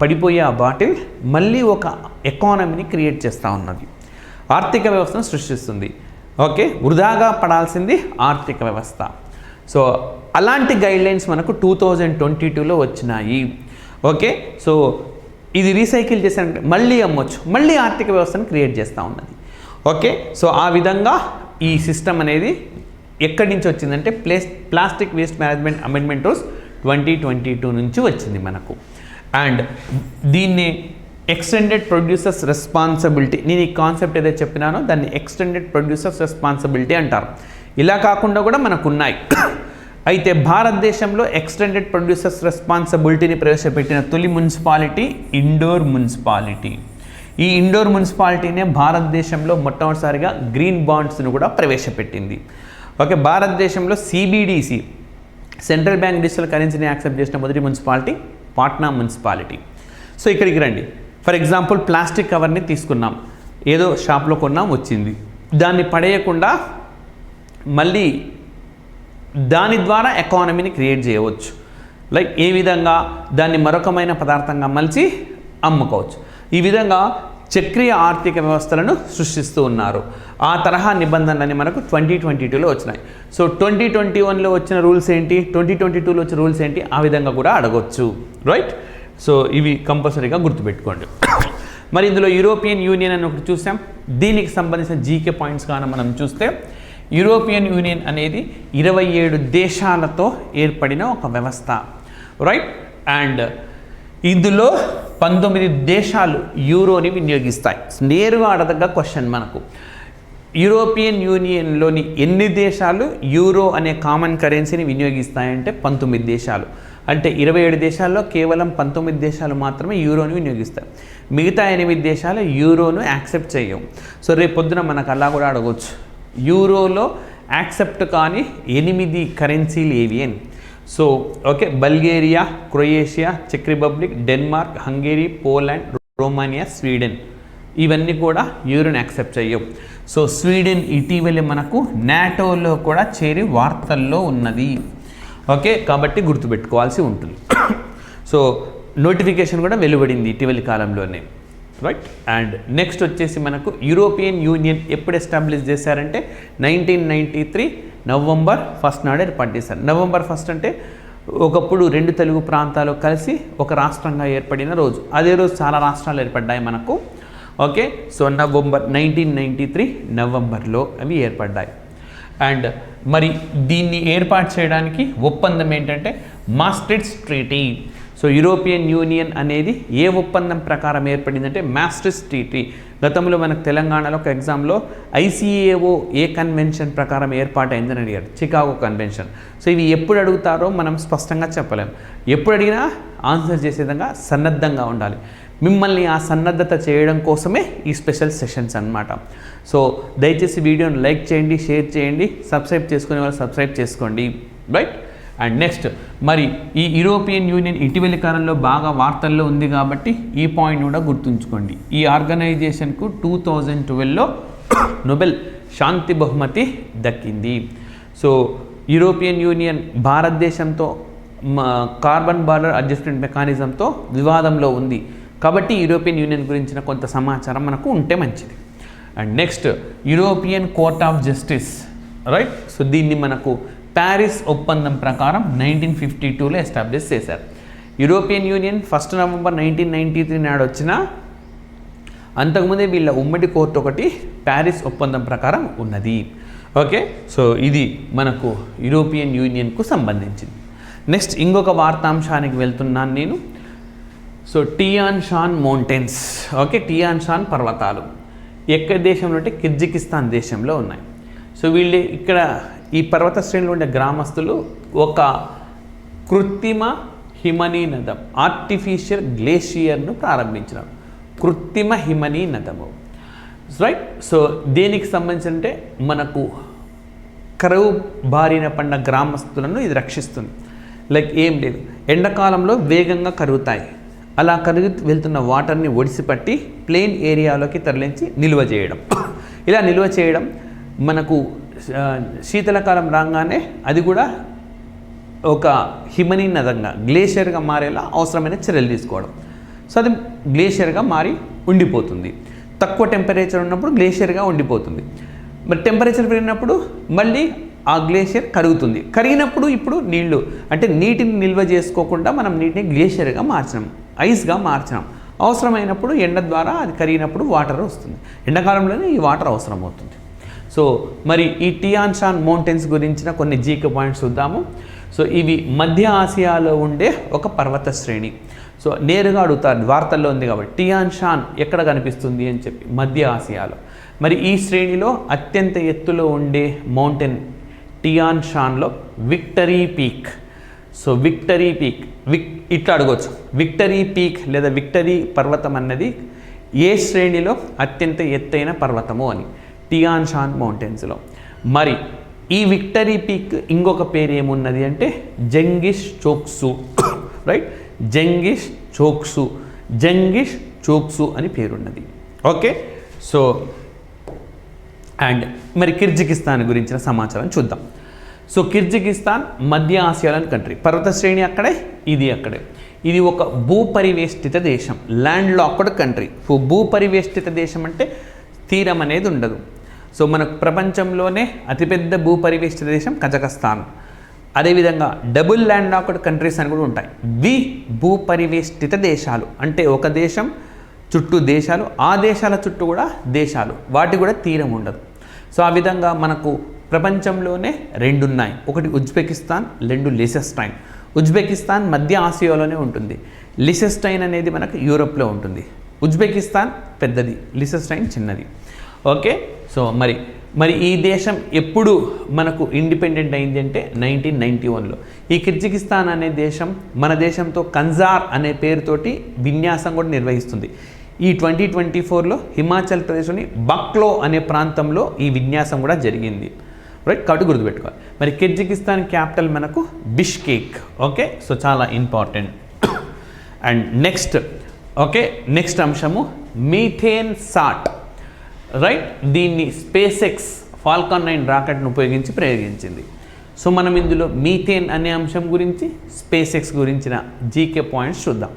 పడిపోయే ఆ బాటిల్ మళ్ళీ ఒక ఎకానమీని క్రియేట్ చేస్తూ ఉన్నది, ఆర్థిక వ్యవస్థను సృష్టిస్తుంది. ఓకే, వృధాగా పడాల్సింది ఆర్థిక వ్యవస్థ. సో అలాంటి గైడ్లైన్స్ మనకు 2022లో వచ్చినాయి. ఓకే, సో ఇది రీసైకిల్ చేసారంటే మళ్ళీ అమ్మొచ్చు, మళ్ళీ ఆర్థిక వ్యవస్థను క్రియేట్ చేస్తూ ఉన్నది. ఓకే, సో ఆ విధంగా ఈ సిస్టమ్ అనేది ఎక్కడి నుంచి వచ్చిందంటే plastic waste management amendment rules 2022 నుంచి వచ్చింది మనకు. అండ్ దీన్ని ఎక్స్టెండెడ్ ప్రొడ్యూసర్స్ రెస్పాన్సిబిలిటీ, నేను ఈ కాన్సెప్ట్ ఏదైతే చెప్పినానో దాన్ని ఎక్స్టెండెడ్ ప్రొడ్యూసర్స్ రెస్పాన్సిబిలిటీ అంటారు. ఇలా కాకుండా కూడా మనకు ఉన్నాయి. అయితే భారతదేశంలో ఎక్స్టెండెడ్ ప్రొడ్యూసర్స్ రెస్పాన్సిబిలిటీని ప్రవేశపెట్టిన తొలి మున్సిపాలిటీ ఇండోర్ మున్సిపాలిటీ. ఈ ఇండోర్ మున్సిపాలిటీనే భారతదేశంలో మొట్టమొదటిసారిగా గ్రీన్ బాండ్స్ను కూడా ప్రవేశపెట్టింది. ఓకే, భారతదేశంలో CBDC సెంట్రల్ బ్యాంక్ డిజిటల్ కరెన్సీని యాక్సెప్ట్ చేసిన మొదటి మున్సిపాలిటీ పాట్నా మున్సిపాలిటీ. సో ఇక్కడికి రండి. ఫర్ ఎగ్జాంపుల్ ప్లాస్టిక్ కవర్ని తీసుకున్నాం, ఏదో షాప్లో కొన్నాం, వచ్చింది, దాన్ని పడేయకుండా మళ్ళీ దాని ద్వారా ఎకానమీని క్రియేట్ చేయవచ్చు. లైక్ ఏ విధంగా దాన్ని మరొకమైన పదార్థంగా మలిచి అమ్ముకోవచ్చు. ఈ విధంగా చక్రీయ ఆర్థిక వ్యవస్థలను సృష్టిస్తూ ఉన్నారు. ఆ తరహా నిబంధనలని మనకు 2022లో వచ్చినాయి. సో 2021లో వచ్చిన రూల్స్ ఏంటి, 2022లో వచ్చిన రూల్స్ ఏంటి, ఆ విధంగా కూడా అడగొచ్చు, రైట్? సో ఇవి కంపల్సరీగా గుర్తుపెట్టుకోండి. మరి ఇందులో యూరోపియన్ యూనియన్ అని ఒకటి చూసాం. దీనికి సంబంధించిన జీకే పాయింట్స్ కానీ మనం చూస్తే, యూరోపియన్ యూనియన్ అనేది 27 దేశాలతో ఏర్పడిన ఒక వ్యవస్థ, రైట్? అండ్ ఇందులో 19 దేశాలు యూరోని వినియోగిస్తాయి. నేరుగా అడగ క్వశ్చన్ మనకు, యూరోపియన్ యూనియన్లోని ఎన్ని దేశాలు యూరో అనే కామన్ కరెన్సీని వినియోగిస్తాయంటే 19 దేశాలు. అంటే 27 దేశాల్లో కేవలం 19 దేశాలు మాత్రమే యూరోని వినియోగిస్తాయి. మిగతా 8 దేశాలు యూరోను యాక్సెప్ట్ చేయవు. సో రేపు పొద్దున మనకు అలా కూడా అడగవచ్చు, యూరోలో యాక్సెప్ట్ కాని 8 కరెన్సీలు ఏవి అని. సో ఓకే, బల్గేరియా, క్రొయేషియా, చెక్ Republic, Denmark, Hungary, Poland, Romania, Sweden, ఇవన్నీ కూడా యూరోని యాక్సెప్ట్ చేయవు. సో స్వీడన్ ఇటీవల మనకు నాటోలో కూడా చేరి వార్తల్లో ఉన్నది. ఓకే, కాబట్టి గుర్తుపెట్టుకోవాల్సి ఉంటుంది. సో నోటిఫికేషన్ కూడా వెలువడింది ఇటీవలి కాలంలోనే, రైట్? అండ్ నెక్స్ట్ వచ్చేసి మనకు యూరోపియన్ యూనియన్ ఎప్పుడు ఎస్టాబ్లిష్ చేశారంటే 1993 నవంబర్ 1 నాడు ఏర్పాటు చేశారు. నవంబర్ 1 అంటే ఒకప్పుడు 2 తెలుగు ప్రాంతాలు కలిసి ఒక రాష్ట్రంగా ఏర్పడిన రోజు. అదే రోజు చాలా రాష్ట్రాలు ఏర్పడ్డాయి మనకు. ఓకే, సో 1993 నవంబర్లో అవి ఏర్పడ్డాయి. అండ్ మరి దీన్ని ఏర్పాటు చేయడానికి ఒప్పందం ఏంటంటే మాస్ట్రిట్స్ ట్రీటీ. సో యూరోపియన్ యూనియన్ అనేది ఏ ఒప్పందం ప్రకారం ఏర్పడిందంటే మాస్ట్రిక్ట్ ట్రీటీ. గతంలో మనకు తెలంగాణలో ఒక ఎగ్జామ్లో ICAO ఏ కన్వెన్షన్ ప్రకారం ఏర్పాటైందని అడిగారు, చికాగో కన్వెన్షన్. సో ఇవి ఎప్పుడు అడుగుతారో మనం స్పష్టంగా చెప్పలేం. ఎప్పుడు అడిగినా ఆన్సర్ చేసే విధంగా సన్నద్ధంగా ఉండాలి. మిమ్మల్ని ఆ సన్నద్ధత చేయడం కోసమే ఈ స్పెషల్ సెషన్స్ అన్నమాట. సో దయచేసి వీడియోని లైక్ చేయండి, షేర్ చేయండి, సబ్స్క్రైబ్ చేసుకునే వాళ్ళు సబ్స్క్రైబ్ చేసుకోండి, రైట్. అండ్ నెక్స్ట్, మరి ఈ యూరోపియన్ యూనియన్ ఇటీవలి కాలంలో బాగా వార్తల్లో ఉంది కాబట్టి ఈ పాయింట్ కూడా గుర్తుంచుకోండి. ఈ ఆర్గనైజేషన్కు 2012లో నోబెల్ శాంతి బహుమతి దక్కింది. సో యూరోపియన్ యూనియన్ భారతదేశంతో కార్బన్ బార్డర్ అడ్జస్ట్మెంట్ మెకానిజంతో వివాదంలో ఉంది కాబట్టి యూరోపియన్ యూనియన్ గురించిన కొంత సమాచారం మనకు ఉంటే మంచిది. And next, European court of justice, right. So దీన్ని మనకు ప్యారిస్ ఒప్పందం ప్రకారం 1952లో ఎస్టాబ్లిష్ చేశారు. యూరోపియన్ యూనియన్ 1 నవంబర్ 1993 నాడు వచ్చిన అంతకుముందే వీళ్ళ ఉమ్మడి కోర్టు ఒకటి ప్యారిస్ ఒప్పందం ప్రకారం ఉన్నది. ఓకే, సో ఇది మనకు యూరోపియన్ యూనియన్కు సంబంధించింది. నెక్స్ట్ ఇంకొక వార్తాంశానికి వెళ్తున్నాను నేను. So Tian Shan mountains, okay, Tian Shan పర్వతాలు ఎక్కడ దేశంలో అంటే కిర్జికిస్తాన్ దేశంలో ఉన్నాయి. సో వీళ్ళు ఇక్కడ ఈ పర్వత శ్రేణిలో ఉండే గ్రామస్తులు ఒక కృత్రిమ హిమనీ నదం, ఆర్టిఫిషియల్ గ్లేషియర్ను ప్రారంభించినారు. కృత్రిమ హిమనీ నదము, రైట్. సో దేనికి సంబంధించి అంటే మనకు కరువు బారిన పడిన గ్రామస్తులను ఇది రక్షిస్తుంది. లైక్ ఏం లేదు, ఎండాకాలంలో వేగంగా కరుగుతాయి, అలా కరుగు వెళ్తున్న వాటర్ని ఒడిసిపట్టి ప్లెయిన్ ఏరియాలోకి తరలించి నిల్వ చేయడం. ఇలా నిల్వ చేయడం మనకు శీతలకాలం రాగానే అది కూడా ఒక హిమనీ నదంగా గ్లేషియర్గా మారేలా అవసరమైన చర్యలు తీసుకోవడం. సో అది గ్లేషియర్గా మారి ఉండిపోతుంది. తక్కువ టెంపరేచర్ ఉన్నప్పుడు గ్లేషియర్గా ఉండిపోతుంది. మరి టెంపరేచర్ పెరిగినప్పుడు మళ్ళీ ఆ గ్లేషియర్ కరుగుతుంది. కరిగినప్పుడు ఇప్పుడు నీళ్లు అంటే నీటిని నిల్వ చేసుకోకుండా మనం నీటిని గ్లేషియర్గా మార్చినాం, ఐస్గా మార్చినాం. అవసరమైనప్పుడు ఎండ ద్వారా అది కరిగినప్పుడు వాటర్ వస్తుంది. ఎండాకాలంలోనే ఈ వాటర్ అవసరం అవుతుంది. సో మరి ఈ టియాన్ షాన్ మౌంటైన్స్ గురించిన కొన్ని జీకే పాయింట్స్ చూద్దాము. సో ఇవి మధ్య ఆసియాలో ఉండే ఒక పర్వత శ్రేణి. సో నేరుగా అడుగుతారు, వార్తల్లో ఉంది కాబట్టి టియాన్ షాన్ ఎక్కడ కనిపిస్తుంది అని చెప్పి, మధ్య ఆసియాలో. మరి ఈ శ్రేణిలో అత్యంత ఎత్తులో ఉండే మౌంటైన్ టియాన్ షాన్లో victory peak. So victory peak ఇట్లా అడగవచ్చు, విక్టరీ పీక్ లేదా విక్టరీ పర్వతం అన్నది ఏ శ్రేణిలో అత్యంత ఎత్తైన పర్వతము అని, టియాన్ షాన్ మౌంటైన్స్లో. మరి ఈ విక్టరీ పీక్ ఇంకొక పేరు ఏమున్నది అంటే జంగిష్ చోక్సు, రైట్. జంగిష్ చోక్సు అని పేరున్నది. ఓకే, సో అండ్ మరి కిర్జికిస్తాన్ గురించిన సమాచారం చూద్దాం. సో కిర్జికిస్తాన్ మధ్య ఆసియాలోని కంట్రీ, పర్వత శ్రేణి అక్కడే, ఇది అక్కడే. ఇది ఒక భూపరివేష్టిత దేశం, ల్యాండ్ లాక్డ్ కంట్రీ. సో భూపరివేష్టిత దేశం అంటే తీరం అనేది ఉండదు. సో మనకు ప్రపంచంలోనే అతిపెద్ద భూపరివేష్టిత దేశం కజకస్తాన్. అదేవిధంగా డబుల్ ల్యాండ్ లాక్డ్ కంట్రీస్ అని కూడా ఉంటాయి. భూపరివేష్టిత దేశాలు అంటే ఒక దేశం చుట్టూ దేశాలు, ఆ దేశాల చుట్టూ కూడా దేశాలు, వాటి కూడా తీరం ఉండదు. సో ఆ విధంగా మనకు ప్రపంచంలోనే 2 ఉన్నాయి, ఒకటి ఉజ్బెకిస్తాన్, 2 లిసెస్టైన్. ఉజ్బెకిస్తాన్ మధ్య ఆసియాలోనే ఉంటుంది, లిసెస్టైన్ అనేది మనకు యూరోప్లో ఉంటుంది. ఉజ్బెకిస్తాన్ పెద్దది, లిసెస్టైన్ చిన్నది. ఓకే, సో మరి ఈ దేశం ఎప్పుడు మనకు ఇండిపెండెంట్ అయింది అంటే 1991లో. ఈ కిర్జికిస్తాన్ అనే దేశం మన దేశంతో కన్జార్ అనే పేరుతోటి విన్యాసం కూడా నిర్వహిస్తుంది. ఈ 2024లో హిమాచల్ ప్రదేశ్లోని బక్లో అనే ప్రాంతంలో ఈ విన్యాసం కూడా జరిగింది, రైట్. కాబట్టి గుర్తుపెట్టుకోవాలి. మరి కిర్జికిస్తాన్ క్యాపిటల్ మనకు బిష్కేక్. ఓకే, సో చాలా ఇంపార్టెంట్. అండ్ నెక్స్ట్ అంశము మీథేన్ సాట్, రైట్. దీన్ని స్పేస్ ఫాల్కాన్ 9 రాకెట్ను ఉపయోగించి ప్రయోగించింది. సో మనం ఇందులో మీథేన్ అనే అంశం గురించి, స్పేస్ గురించిన జీకే పాయింట్స్ చూద్దాం.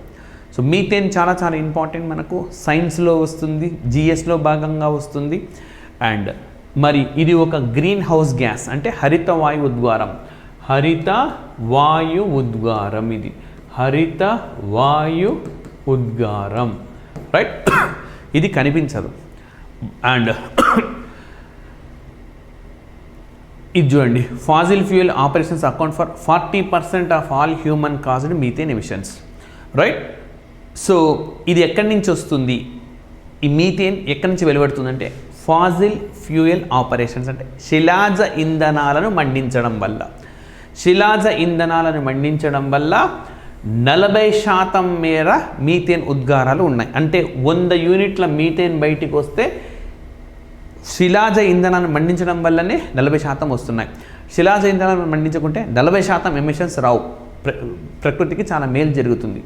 సో మీథేన్ చాలా చాలా ఇంపార్టెంట్, మనకు సైన్స్లో వస్తుంది, జిఎస్లో భాగంగా వస్తుంది. అండ్ మరి ఇది ఒక గ్రీన్ హౌస్ గ్యాస్ అంటే హరిత వాయు ఉద్గారం. ఇది హరిత వాయు ఉద్గారం, రైట్. ఇది కనిపించదు. అండ్ ఇది చూడండి, Faasil fuel operations account for 40% of all human caused methane emissions. Right. So ఇది ఎక్కడి నుంచి వస్తుంది, ఈ మీథేన్ ఎక్కడి నుంచి వెలువడుతుందంటే ఫాజిల్ ఫ్యూయల్ ఆపరేషన్స్, అంటే శిలాజ ఇంధనాలను మండించడం వల్ల. శిలాజ ఇంధనాలను మండించడం వల్ల 40% మేర మీథేన్ ఉద్గారాలు ఉన్నాయి. అంటే 100 యూనిట్ల మీథేన్ బయటికి వస్తే శిలాజ ఇంధనాలను మండించడం వల్లనే 40% వస్తున్నాయి. శిలాజ ఇంధనాలను మండించకుంటే 40% ఎమిషన్స్ రావు. ప్రకృతికి చాలా మేలు జరుగుతుంది.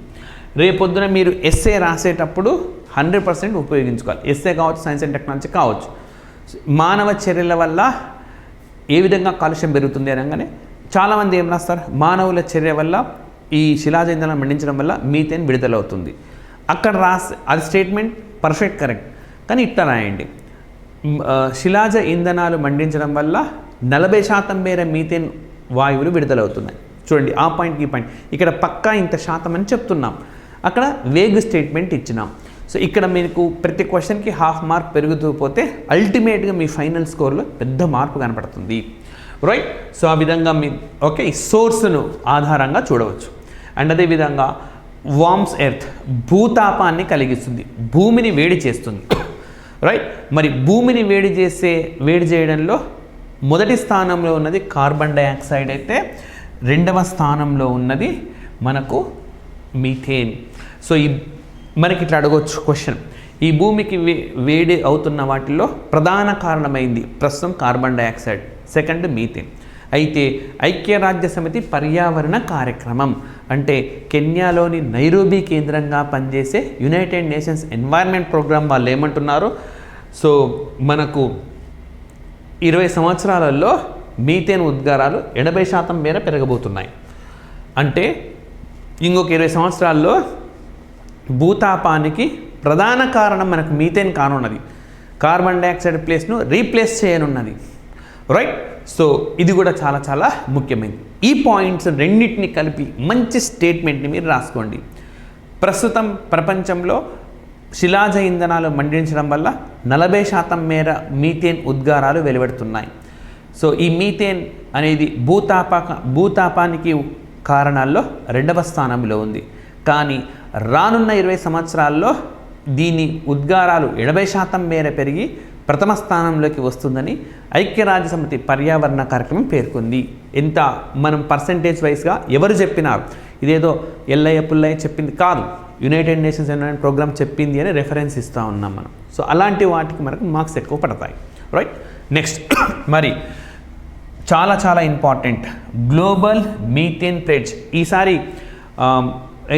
రేపొద్దున మీరు ఎస్ఏ రాసేటప్పుడు 100% ఉపయోగించుకోవాలి. ఎస్ఏ కావచ్చు, సైన్స్ అండ్ టెక్నాలజీ కావచ్చు. మానవ చర్యల వల్ల ఏ విధంగా కాలుష్యం పెరుగుతుంది అనగానే చాలామంది ఏం రాస్తారు, మానవుల చర్య వల్ల ఈ శిలాజ ఇంధనాలను మండించడం వల్ల మీథేన్ విడుదలవుతుంది. అక్కడ అది స్టేట్మెంట్ పర్ఫెక్ట్ కరెక్ట్, కానీ ఇట్లా రాయండి, శిలాజ ఇంధనాలు మండించడం వల్ల 40% మేర మీథేన్ వాయువులు విడుదలవుతున్నాయి. చూడండి, ఆ పాయింట్ ఈ పాయింట్ ఇక్కడ పక్కా ఇంత శాతం అని చెప్తున్నాం, అక్కడ వేగ్ స్టేట్మెంట్ ఇచ్చినాం. సో ఇక్కడ మీకు ప్రతి క్వశ్చన్కి ½ మార్క్ పెరుగుతూ పోతే అల్టిమేట్గా మీ ఫైనల్ స్కోర్లో పెద్ద మార్పు కనపడుతుంది. రైట్. సో ఆ విధంగా మీ ఈ సోర్స్ను ఆధారంగా చూడవచ్చు. అండ్ అదేవిధంగా వార్మ్స్ ఎర్త్, భూతాపాన్ని కలిగిస్తుంది, భూమిని వేడి చేస్తుంది. రైట్. మరి భూమిని వేడి చేయడంలో మొదటి స్థానంలో ఉన్నది కార్బన్ డైఆక్సైడ్ అయితే రెండవ స్థానంలో ఉన్నది మనకు మీథేన్. సో మనకి ఇట్లా అడగవచ్చు క్వశ్చన్, ఈ భూమికి వేడి అవుతున్న వాటిల్లో ప్రధాన కారణమైంది ప్రస్తుతం కార్బన్ డైఆక్సైడ్, సెకండ్ మీథేన్. అయితే ఐక్యరాజ్య సమితి పర్యావరణ కార్యక్రమం అంటే కెన్యాలోని నైరోబీ కేంద్రంగా పనిచేసే యునైటెడ్ నేషన్స్ ఎన్వైర్న్మెంట్ ప్రోగ్రామ్ వాళ్ళు ఏమంటున్నారు, సో మనకు 20 సంవత్సరాలలో మీథేన్ ఉద్గారాలు 80% మేర పెరగబోతున్నాయి. అంటే ఇంకొక 20 సంవత్సరాల్లో భూతాపానికి ప్రధాన కారణం మనకు మీథేన్ కానున్నది, కార్బన్ డైఆక్సైడ్ ప్లేస్ను రీప్లేస్ చేయనున్నది. రైట్. సో ఇది కూడా చాలా చాలా ముఖ్యమైనది. ఈ పాయింట్స్ రెండింటిని కలిపి మంచి స్టేట్మెంట్ని మీరు రాసుకోండి. ప్రస్తుతం ప్రపంచంలో శిలాజ ఇంధనాలు మండించడం వల్ల 40% మేర మీథేన్ ఉద్గారాలు వెలువడుతున్నాయి. సో ఈ మీథేన్ అనేది భూతాపానికి కారణాల్లో 2వ స్థానంలో ఉంది. కానీ రానున్న 20 సంవత్సరాల్లో దీని ఉద్గారాలు 70% మేర పెరిగి ప్రథమ స్థానంలోకి వస్తుందని ఐక్యరాజ్య సమితి పర్యావరణ కార్యక్రమం పేర్కొంది. ఎంత మనం పర్సంటేజ్ వైజ్గా ఎవరు చెప్పినారు, ఇదేదో ఎల్లయ్య పుల్లయ్య చెప్పింది కాదు, యునైటెడ్ నేషన్స్ ఎన్వైరన్మెంట్ ప్రోగ్రామ్ చెప్పింది అని రెఫరెన్స్ ఇస్తూ ఉన్నాం మనం. సో అలాంటి వాటికి మనకు మార్క్స్ ఎక్కువ పడతాయి. రైట్. నెక్స్ట్ మరి చాలా చాలా ఇంపార్టెంట్ గ్లోబల్ మీథేన్ ప్లెడ్జ్. ఈసారి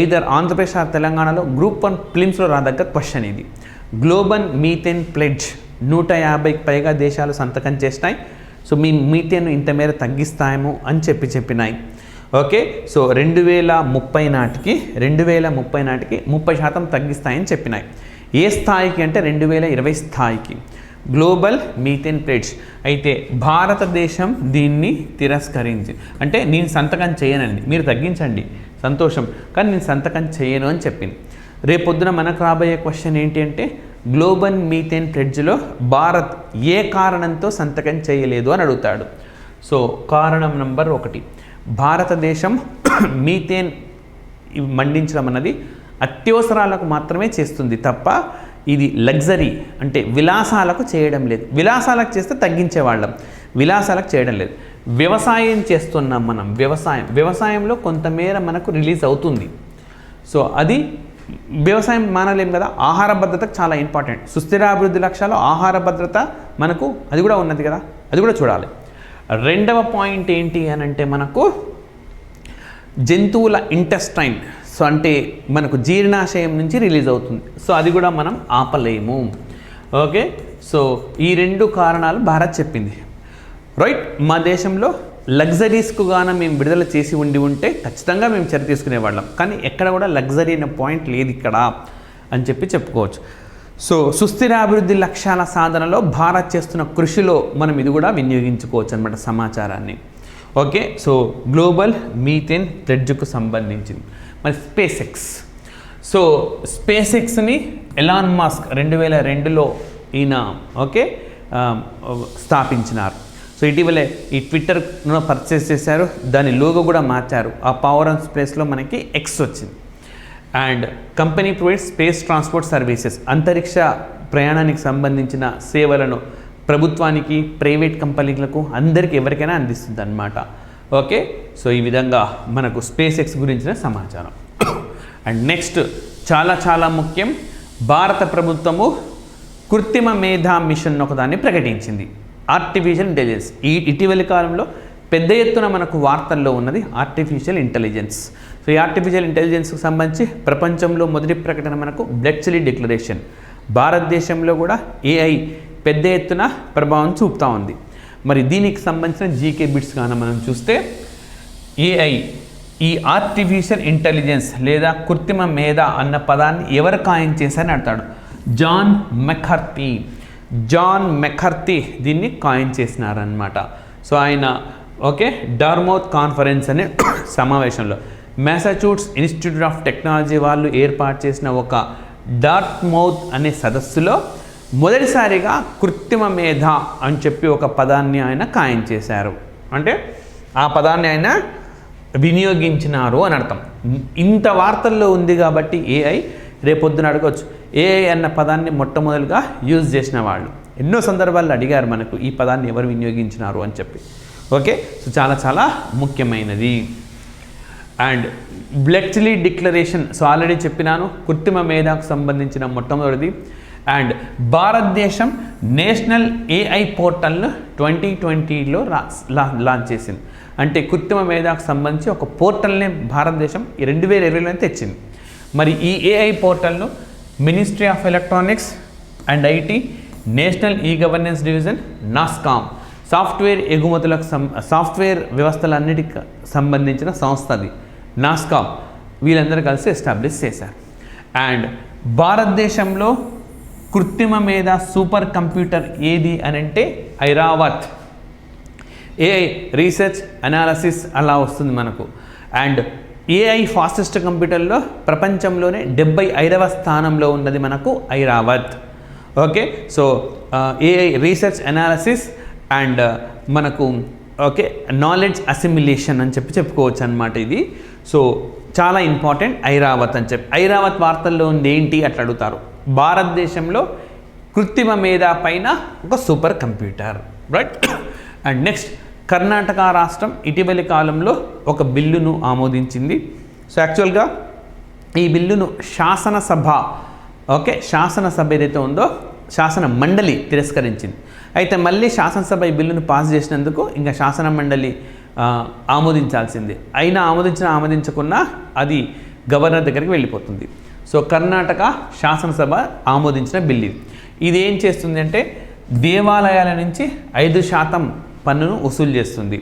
ఐదర్ ఆంధ్రప్రదేశ్ ఆర్ తెలంగాణలో గ్రూప్ 1 ప్రిలిమ్స్లో రాదగ్గ క్వశ్చన్ ఇది. గ్లోబల్ మీథేన్ ప్లెడ్జ్ 150కి పైగా దేశాలు సంతకం చేసినాయి. సో మీ మీథేన్ ఇంత మేర తగ్గిస్తాము అని చెప్పినాయి. ఓకే. సో 2030 నాటికి 30% తగ్గిస్తాయని చెప్పినాయి. ఏ స్థాయికి అంటే 2020 స్థాయికి గ్లోబల్ మీథేన్ ప్లెడ్జ్. అయితే భారతదేశం దీన్ని తిరస్కరించి, అంటే నేను సంతకం చేయనండి, మీరు తగ్గించండి సంతోషం, కానీ నేను సంతకం చేయను అని చెప్పింది. రేపొద్దున మనకు రాబోయే క్వశ్చన్ ఏంటి అంటే గ్లోబల్ మీథేన్ ప్లెడ్జ్లో భారత్ ఏ కారణంతో సంతకం చేయలేదు అని అడుగుతాడు. సో కారణం నెంబర్ 1, భారతదేశం మీథేన్ మండించడం అన్నది అత్యవసరాలకు మాత్రమే చేస్తుంది తప్ప ఇది లగ్జరీ అంటే విలాసాలకు చేయడం లేదు. విలాసాలకు చేస్తే తగ్గించేవాళ్ళం, విలాసాలకు చేయడం లేదు. వ్యవసాయం చేస్తున్నాం మనం, వ్యవసాయంలో కొంతమేర మనకు రిలీజ్ అవుతుంది. సో అది వ్యవసాయం మానలేం కదా, ఆహార భద్రతకు చాలా ఇంపార్టెంట్. సుస్థిరాభివృద్ధి లక్ష్యాలు ఆహార భద్రత మనకు అది కూడా ఉన్నది కదా, అది కూడా చూడాలి. రెండవ పాయింట్ ఏంటి అని అంటే మనకు జంతువుల ఇంటెస్టైన్, సో అంటే మనకు జీర్ణాశయం నుంచి రిలీజ్ అవుతుంది. సో అది కూడా మనం ఆపలేము. ఓకే. సో ఈ 2 కారణాలు భారత్ చెప్పింది. రైట్. మా దేశంలో లగ్జరీస్కు గాను మేము విడుదల చేసి ఉంటే ఖచ్చితంగా మేము చర్య తీసుకునేవాళ్ళం, కానీ ఎక్కడ కూడా లగ్జరీ అనే పాయింట్ లేదు ఇక్కడ అని చెప్పుకోవచ్చు. సో సుస్థిరాభివృద్ధి లక్ష్యాల సాధనలో భారత్ చేస్తున్న కృషిలో మనం ఇది కూడా వినియోగించుకోవచ్చు అన్నమాట సమాచారాన్ని. ఓకే. సో గ్లోబల్ మీథేన్ ప్లెడ్జ్కు సంబంధించింది. మరి స్పేస్ ఎక్స్. సో స్పేస్ ఎక్స్ని ఎలాన్ మస్క్ 2002లో ఈయన స్థాపించినారు. సో ఇటీవలే ఈ ట్విట్టర్ను పర్చేస్ చేశారు, దాని లోగో కూడా మార్చారు. ఆ పవర్ అండ్ స్పేస్లో మనకి ఎక్స్ వచ్చింది. And company provides space transport services, అంతరిక్ష ప్రయాణానికి సంబంధించిన సేవలను ప్రభుత్వానికి, ప్రైవేట్ కంపెనీలకు, అందరికీ ఎవరికైనా అందిస్తుంది అన్నమాట. ఓకే, సో ఈ విధంగా మనకు స్పేస్ ఎక్స్ గురించిన సమాచారం. అండ్ నెక్స్ట్ చాలా చాలా ముఖ్యం, భారత ప్రభుత్వము కృత్రిమ మేధా మిషన్ ఒకదాన్ని ప్రకటించింది, ఆర్టిఫిషియల్ ఇంటెలిజెన్స్. ఈ ఇటీవలి కాలంలో పెద్ద ఎత్తున మనకు వార్తల్లో ఉన్నది ఆర్టిఫిషియల్ ఇంటెలిజెన్స్. సో ఈ ఆర్టిఫిషియల్ ఇంటెలిజెన్స్కి సంబంధించి ప్రపంచంలో మొదటి ప్రకటన మనకు బ్లెట్స్లీ డిక్లరేషన్. భారతదేశంలో కూడా ఏఐ పెద్ద ఎత్తున ప్రభావం చూపుతూ ఉంది. మరి దీనికి సంబంధించిన జీకే బిట్స్ కానీ మనం చూస్తే, ఏఐ ఈ ఆర్టిఫిషియల్ ఇంటెలిజెన్స్ లేదా కృత్రిమ మేధ అన్న పదాన్ని ఎవరు కాయిన్ చేశారని అడతాడు. జాన్ మెకర్తీ దీన్ని కాయిన్ చేసినారనమాట. సో ఆయన డార్మౌత్ కాన్ఫరెన్స్ అనే సమావేశంలో మ్యాసచ్యూట్స్ ఇన్స్టిట్యూట్ ఆఫ్ టెక్నాలజీ వాళ్ళు ఏర్పాటు చేసిన ఒక డార్ట్మౌత్ అనే సదస్సులో మొదటిసారిగా కృత్రిమ మేధ అని చెప్పి ఒక పదాన్ని ఆయన కాయిన్ చేశారు. అంటే ఆ పదాన్ని ఆయన వినియోగించినారు అని అర్థం. ఇంత వార్తల్లో ఉంది కాబట్టి ఏఐ రేపొద్దున అడగవచ్చు, ఏఐ అన్న పదాన్ని మొట్టమొదటిగా యూజ్ చేసిన వాళ్ళు. ఎన్నో సందర్భాల్లో అడిగారు మనకు ఈ పదాన్ని ఎవరు వినియోగించినారు అని చెప్పి. ఓకే, సో చాలా చాలా ముఖ్యమైనది. అండ్ బ్లెట్స్లీ డిక్లరేషన్, సో ఆల్రెడీ చెప్పినాను, కృత్రిమ మేధకు సంబంధించిన మొట్టమొదటిది. అండ్ భారతదేశం నేషనల్ ఏఐ పోర్టల్ను 2020లో లాంచ్ చేసింది. అంటే కృత్రిమ మేధకు సంబంధించి ఒక పోర్టల్ని భారతదేశం 2020లో తెచ్చింది. మరి ఈ ఏఐ పోర్టల్ను ministry of electronics and IT, national e governance division, NASSCOM, software వ్యవస్థలన్నిటికి సంబంధించిన సంస్థ అది నాస్కామ్, వీళ్ళందరూ కలిసి ఎస్టాబ్లిష్ చేశారు. అండ్ భారతదేశంలో కృత్రిమ మేధ సూపర్ కంప్యూటర్ ఏది అని అంటే ఐరావత్. ఏఐ రీసెర్చ్ అనాలసిస్ అలా వస్తుంది మనకు. అండ్ ఏఐ ఫాస్టెస్ట్ కంప్యూటర్లో ప్రపంచంలోనే 75వ స్థానంలో ఉన్నది మనకు Airavat. Okay, so AI research analysis and మనకు నాలెడ్జ్ అసిమిలేషన్ అని చెప్పుకోవచ్చు అనమాట ఇది. సో చాలా ఇంపార్టెంట్ ఐరావత్ అని చెప్పి. ఐరావత్ వార్తల్లో ఉంది ఏంటి అట్లా అడుగుతారు. భారతదేశంలో కృత్రిమ మేధ పైన ఒక super computer, right. And next Karnataka రాష్ట్రం ఇటీవలి కాలంలో ఒక బిల్లును ఆమోదించింది. సో యాక్చువల్గా ఈ బిల్లును శాసనసభ ఏదైతే ఉందో శాసన మండలి తిరస్కరించింది. అయితే మళ్ళీ శాసనసభ ఈ బిల్లును పాస్ చేసినందుకు ఇంకా శాసన మండలి ఆమోదించాల్సిందే. అయినా ఆమోదించకున్నా అది గవర్నర్ దగ్గరికి వెళ్ళిపోతుంది. సో కర్ణాటక శాసనసభ ఆమోదించిన బిల్లు ఇది ఏం చేస్తుంది అంటే దేవాలయాల నుంచి 5% పన్నును వసూలు చేస్తుంది.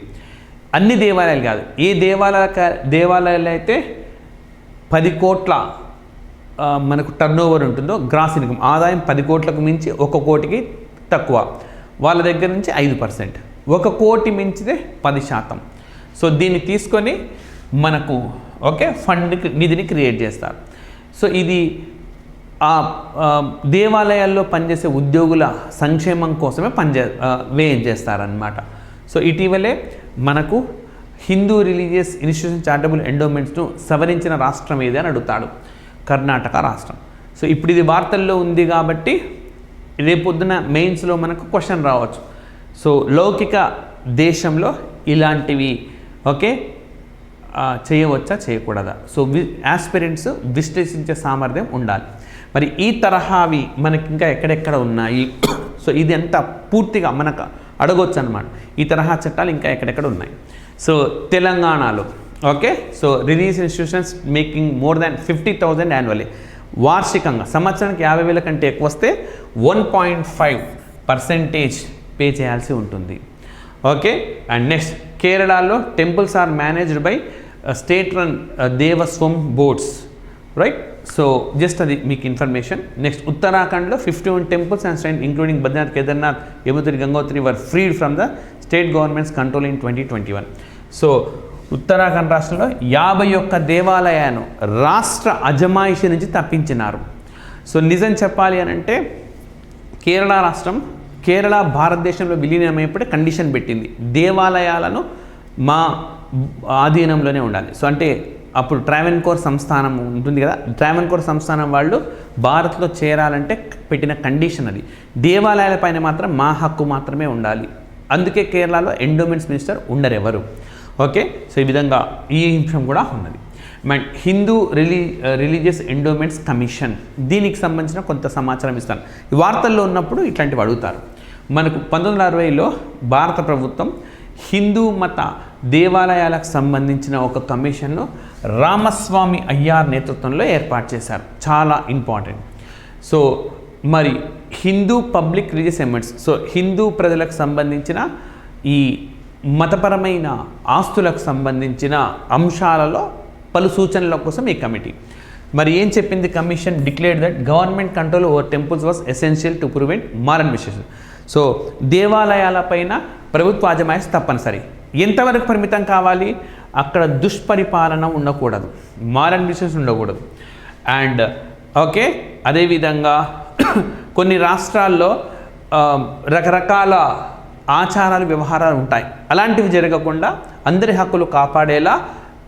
అన్ని దేవాలయాలు కాదు, ఏ దేవాలయాలు అయితే 10 కోట్ల మనకు టర్న్ ఓవర్ ఉంటుందో, గ్రాస్ ఇన్కమ్ ఆదాయం 10 కోట్లకు మించి 1 కోటికి తక్కువ, వాళ్ళ దగ్గర నుంచి 5%, 1 కోటి మించితే 10%. సో దీన్ని తీసుకొని మనకు నిధిని క్రియేట్ చేస్తారు. సో ఇది దేవాలయాల్లో పనిచేసే ఉద్యోగుల సంక్షేమం కోసమే వ్యయం చేస్తారనమాట. సో ఇటీవలే మనకు హిందూ రిలీజియస్ ఇన్స్టిట్యూషన్ చారిటబుల్ ఎండోమెంట్స్ను సవరించిన రాష్ట్రం ఏది అని అడుగుతాడు, కర్ణాటక రాష్ట్రం. సో ఇప్పుడు ఇది వార్తల్లో ఉంది కాబట్టి రేపొద్దున మెయిన్స్లో మనకు క్వశ్చన్ రావచ్చు. సో లౌకిక దేశంలో ఇలాంటివి చేయవచ్చా చేయకూడదా? సో ఆస్పిరెంట్స్ విశ్లేషించే సామర్థ్యం ఉండాలి. మరి ఈ తరహావి మనకి ఇంకా ఎక్కడెక్కడ ఉన్నాయి? సో ఇది అంతా పూర్తిగా మనకు అడగొచ్చు అనమాట. ఈ తరహా చట్టాలు ఇంకా ఎక్కడెక్కడ ఉన్నాయి? సో తెలంగాణలో so release institutions making more than 50,000 annually, వార్షికంగా సంవత్సరానికి 50,000 కంటే ఎక్కువ వస్తే 1.5% పే చేయాల్సి ఉంటుంది. అండ్ నెక్స్ట్ కేరళలో temples are managed by state run Devaswom boards, right. So just అది మీకు ఇన్ఫర్మేషన్. నెక్స్ట్ ఉత్తరాఖండ్లో 51 temples and shrines including Badrinath, Kedarnath, Yamunotri, Gangotri were freed from the state government's control in 2021. So Uttarakhand రాష్ట్రంలో 51 దేవాలయాలను రాష్ట్ర అజమాయిషి నుంచి తప్పించినారు. సో నిజం చెప్పాలి అని అంటే కేరళ భారతదేశంలో విలీనమైనప్పుడే కండిషన్ పెట్టింది, దేవాలయాలను మా ఆధీనంలోనే ఉండాలి. సో అంటే అప్పుడు ట్రావెన్కోర్ సంస్థానం ఉంటుంది కదా, ట్రావెన్కోర్ సంస్థానం వాళ్ళు భారత్లో చేరాలంటే పెట్టిన కండిషన్ అది. దేవాలయాలపైన మాత్రం మా హక్కు మాత్రమే ఉండాలి. అందుకే కేరళలో ఎండోమెంట్స్ మినిస్టర్ ఉండరెవరు. ఓకే, సో ఈ విధంగా ఈ అంశం కూడా ఉన్నది. And Hindu religious endowments commission, దీనికి సంబంధించిన కొంత సమాచారం ఇస్తాను. ఈ వార్తల్లో ఉన్నప్పుడు ఇట్లాంటివి అడుగుతారు. మనకు 1960లో భారత ప్రభుత్వం హిందూ మత దేవాలయాలకు సంబంధించిన ఒక కమిషన్ను రామస్వామి అయ్యార్ నేతృత్వంలో ఏర్పాటు చేశారు. చాలా ఇంపార్టెంట్. సో మరి Hindu public religious endowments, so Hindu ప్రజలకు సంబంధించిన ఈ మతపరమైన ఆస్తులకు సంబంధించిన అంశాలలో పలు సూచనల కోసం ఈ కమిటీ మరి ఏం చెప్పింది commission? Declared that government control over temples was essential to prevent మారన్ మిస్యూస్. సో దేవాలయాలపైన ప్రభుత్వ అజమాయిషి తప్పనిసరి. ఎంతవరకు పరిమితం కావాలి? అక్కడ దుష్పరిపాలన ఉండకూడదు, మారన్ మిస్యూస్ ఉండకూడదు. అండ్ ఓకే, అదేవిధంగా కొన్ని రాష్ట్రాల్లో రకరకాల ఆచారాలు వ్యవహారాలు ఉంటాయి. అలాంటివి జరగకుండా అందరి హక్కులు కాపాడేలా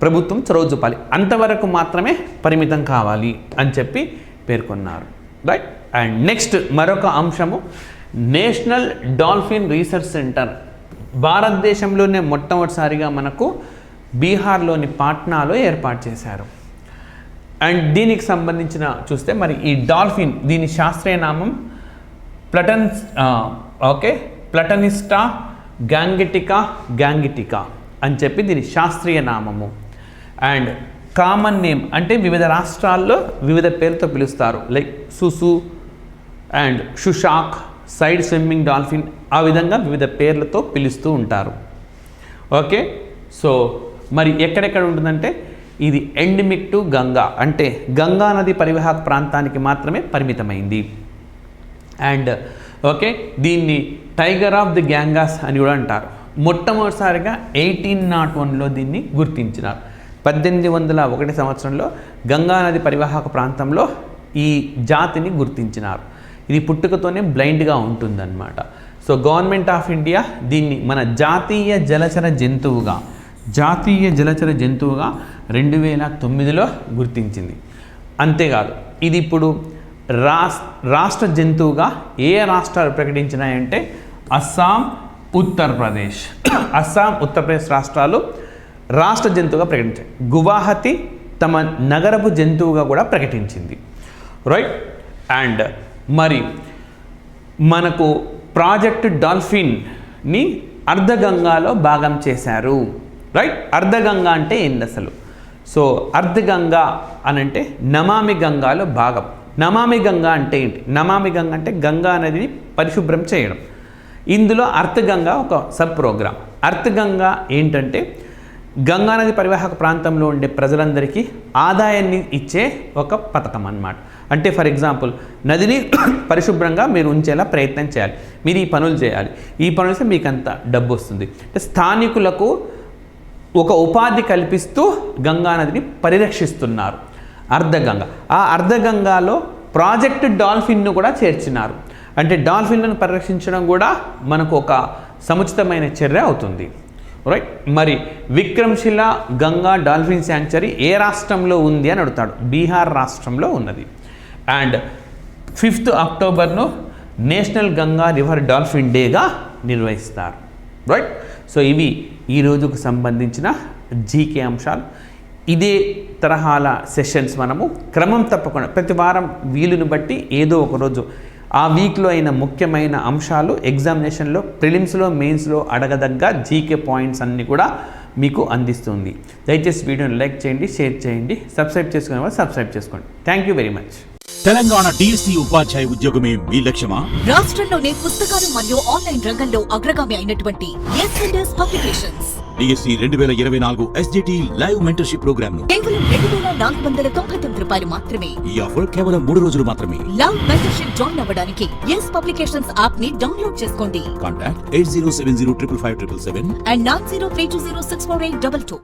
ప్రభుత్వం చొరవ చూపాలి. అంతవరకు మాత్రమే పరిమితం కావాలి అని చెప్పి పేర్కొన్నారు. రైట్. అండ్ నెక్స్ట్ మరొక అంశము నేషనల్ డాల్ఫిన్ రీసెర్చ్ సెంటర్. భారతదేశంలోనే మొట్టమొదటిసారిగా మనకు బీహార్లోని పాట్నాలో ఏర్పాటు చేశారు. అండ్ దీనికి సంబంధించిన చూస్తే మరి ఈ డాల్ఫిన్ దీని శాస్త్రీయ నామం ప్లటనిస్టా గ్యాంగిటికా అని చెప్పి దీని శాస్త్రీయ నామము. అండ్ కామన్ నేమ్ అంటే వివిధ రాష్ట్రాల్లో వివిధ పేరుతో పిలుస్తారు. Like Susu and Shushuk, side swimming dolphin, ఆ విధంగా వివిధ పేర్లతో పిలుస్తూ ఉంటారు. ఓకే, సో మరి ఎక్కడెక్కడ ఉంటుందంటే ఇది ఎండమిక్ టు గంగా, అంటే గంగా నది పరివాహక ప్రాంతానికి మాత్రమే పరిమితమైంది. అండ్ ఓకే, దీన్ని టైగర్ ఆఫ్ ది గ్యాంగాస్ అని కూడా అంటారు. మొట్టమొదటిసారిగా 1801లో దీన్ని గుర్తించినారు. 1801 సంవత్సరంలో గంగా నది పరివాహక ప్రాంతంలో ఈ జాతిని గుర్తించినారు. ఇది పుట్టుకతోనే బ్లైండ్గా ఉంటుందన్నమాట. సో గవర్నమెంట్ ఆఫ్ ఇండియా దీన్ని మన జాతీయ జలచర జంతువుగా 2009లో గుర్తించింది. అంతేకాదు ఇది ఇప్పుడు రాష్ట్ర జంతువుగా ఏ రాష్ట్రాలు ప్రకటించినాయంటే అస్సాం, ఉత్తరప్రదేశ్. అస్సాం, ఉత్తరప్రదేశ్ రాష్ట్రాలు రాష్ట్ర జంతువుగా ప్రకటించాయి. గువాహతి తమ నగరపు జంతువుగా కూడా ప్రకటించింది. రైట్. అండ్ మరి మనకు ప్రాజెక్ట్ డాల్ఫిన్ని అర్ధగంగాలో భాగం చేశారు. రైట్. అర్ధగంగా అంటే ఏంది అసలు? సో అర్ధగంగా అనంటే నమామి గంగాలో భాగం. నమామి గంగా అంటే ఏంటి? నమామి గంగా అంటే గంగా నదిని పరిశుభ్రం చేయడం. ఇందులో అర్ధగంగా ఒక సబ్ ప్రోగ్రామ్. అర్ధగంగా ఏంటంటే గంగా నది పరివాహక ప్రాంతంలో ఉండే ప్రజలందరికీ ఆదాయాన్ని ఇచ్చే ఒక పథకం అన్నమాట. అంటే ఫర్ ఎగ్జాంపుల్ నదిని పరిశుభ్రంగా మీరు ఉంచేలా ప్రయత్నం చేయాలి, మీరు ఈ పనులు చేయాలి, ఈ పనులు చేస్తే మీకు అంత డబ్బు వస్తుంది. అంటే స్థానికులకు ఒక ఉపాధి కల్పిస్తూ గంగా నదిని పరిరక్షిస్తున్నారు అర్ధగంగా. ఆ అర్ధగంగాలో ప్రాజెక్ట్ డాల్ఫిన్ను కూడా చేర్చినారు. అంటే డాల్ఫిన్లను పరిరక్షించడం కూడా మనకు ఒక సముచితమైన చర్య అవుతుంది. రైట్. మరి విక్రమ్శిల గంగా డాల్ఫిన్ శాంక్చురీ ఏ రాష్ట్రంలో ఉంది అని అడుగుతాడు. బీహార్ రాష్ట్రంలో ఉన్నది. అండ్ 5th అక్టోబర్ను నేషనల్ గంగా రివర్ డాల్ఫిన్ డేగా నిర్వహిస్తారు. రైట్. సో ఇవి ఈ రోజుకు సంబంధించిన జీకే అంశాలు. ఇదే తరహాల సెషన్స్ మనము క్రమం తప్పకుండా ప్రతి వారం వీలుని బట్టి ఏదో ఒకరోజు ఆ వీక్లో అయిన ముఖ్యమైన అంశాలు ఎగ్జామినేషన్లో ప్రిలిమ్స్లో మెయిన్స్లో అడగదగ్గ జీకే పాయింట్స్ అన్నీ కూడా మీకు అందిస్తుంది. దయచేసి వీడియోని లైక్ చేయండి, షేర్ చేయండి, సబ్స్క్రైబ్ చేసుకునే వాళ్ళు సబ్స్క్రైబ్ చేసుకోండి. Thank you very much. Telangana DSC ఉపాధ్యాయ ఉద్యోగమే మీ లక్ష్యమా? రాష్ట్రంలోనే పుస్తకాలు మరియు ఆన్లైన్ రంగంలో అగ్రగామి అయినటువంటి S publications DSC 2024 SGT live mentorship programme ను కేవలం 2499 రూపాయలు మాత్రమే. ఈ ఆఫర్ కేవలం 3 రోజులు మాత్రమే. లైవ్ మెంటర్షిప్ జాయిన్ అవ్వడానికి ఎస్ పబ్లికేషన్స్ యాప్ ని డౌన్లోడ్ చేసుకోండి. Contact 8070557777 and 9032064822.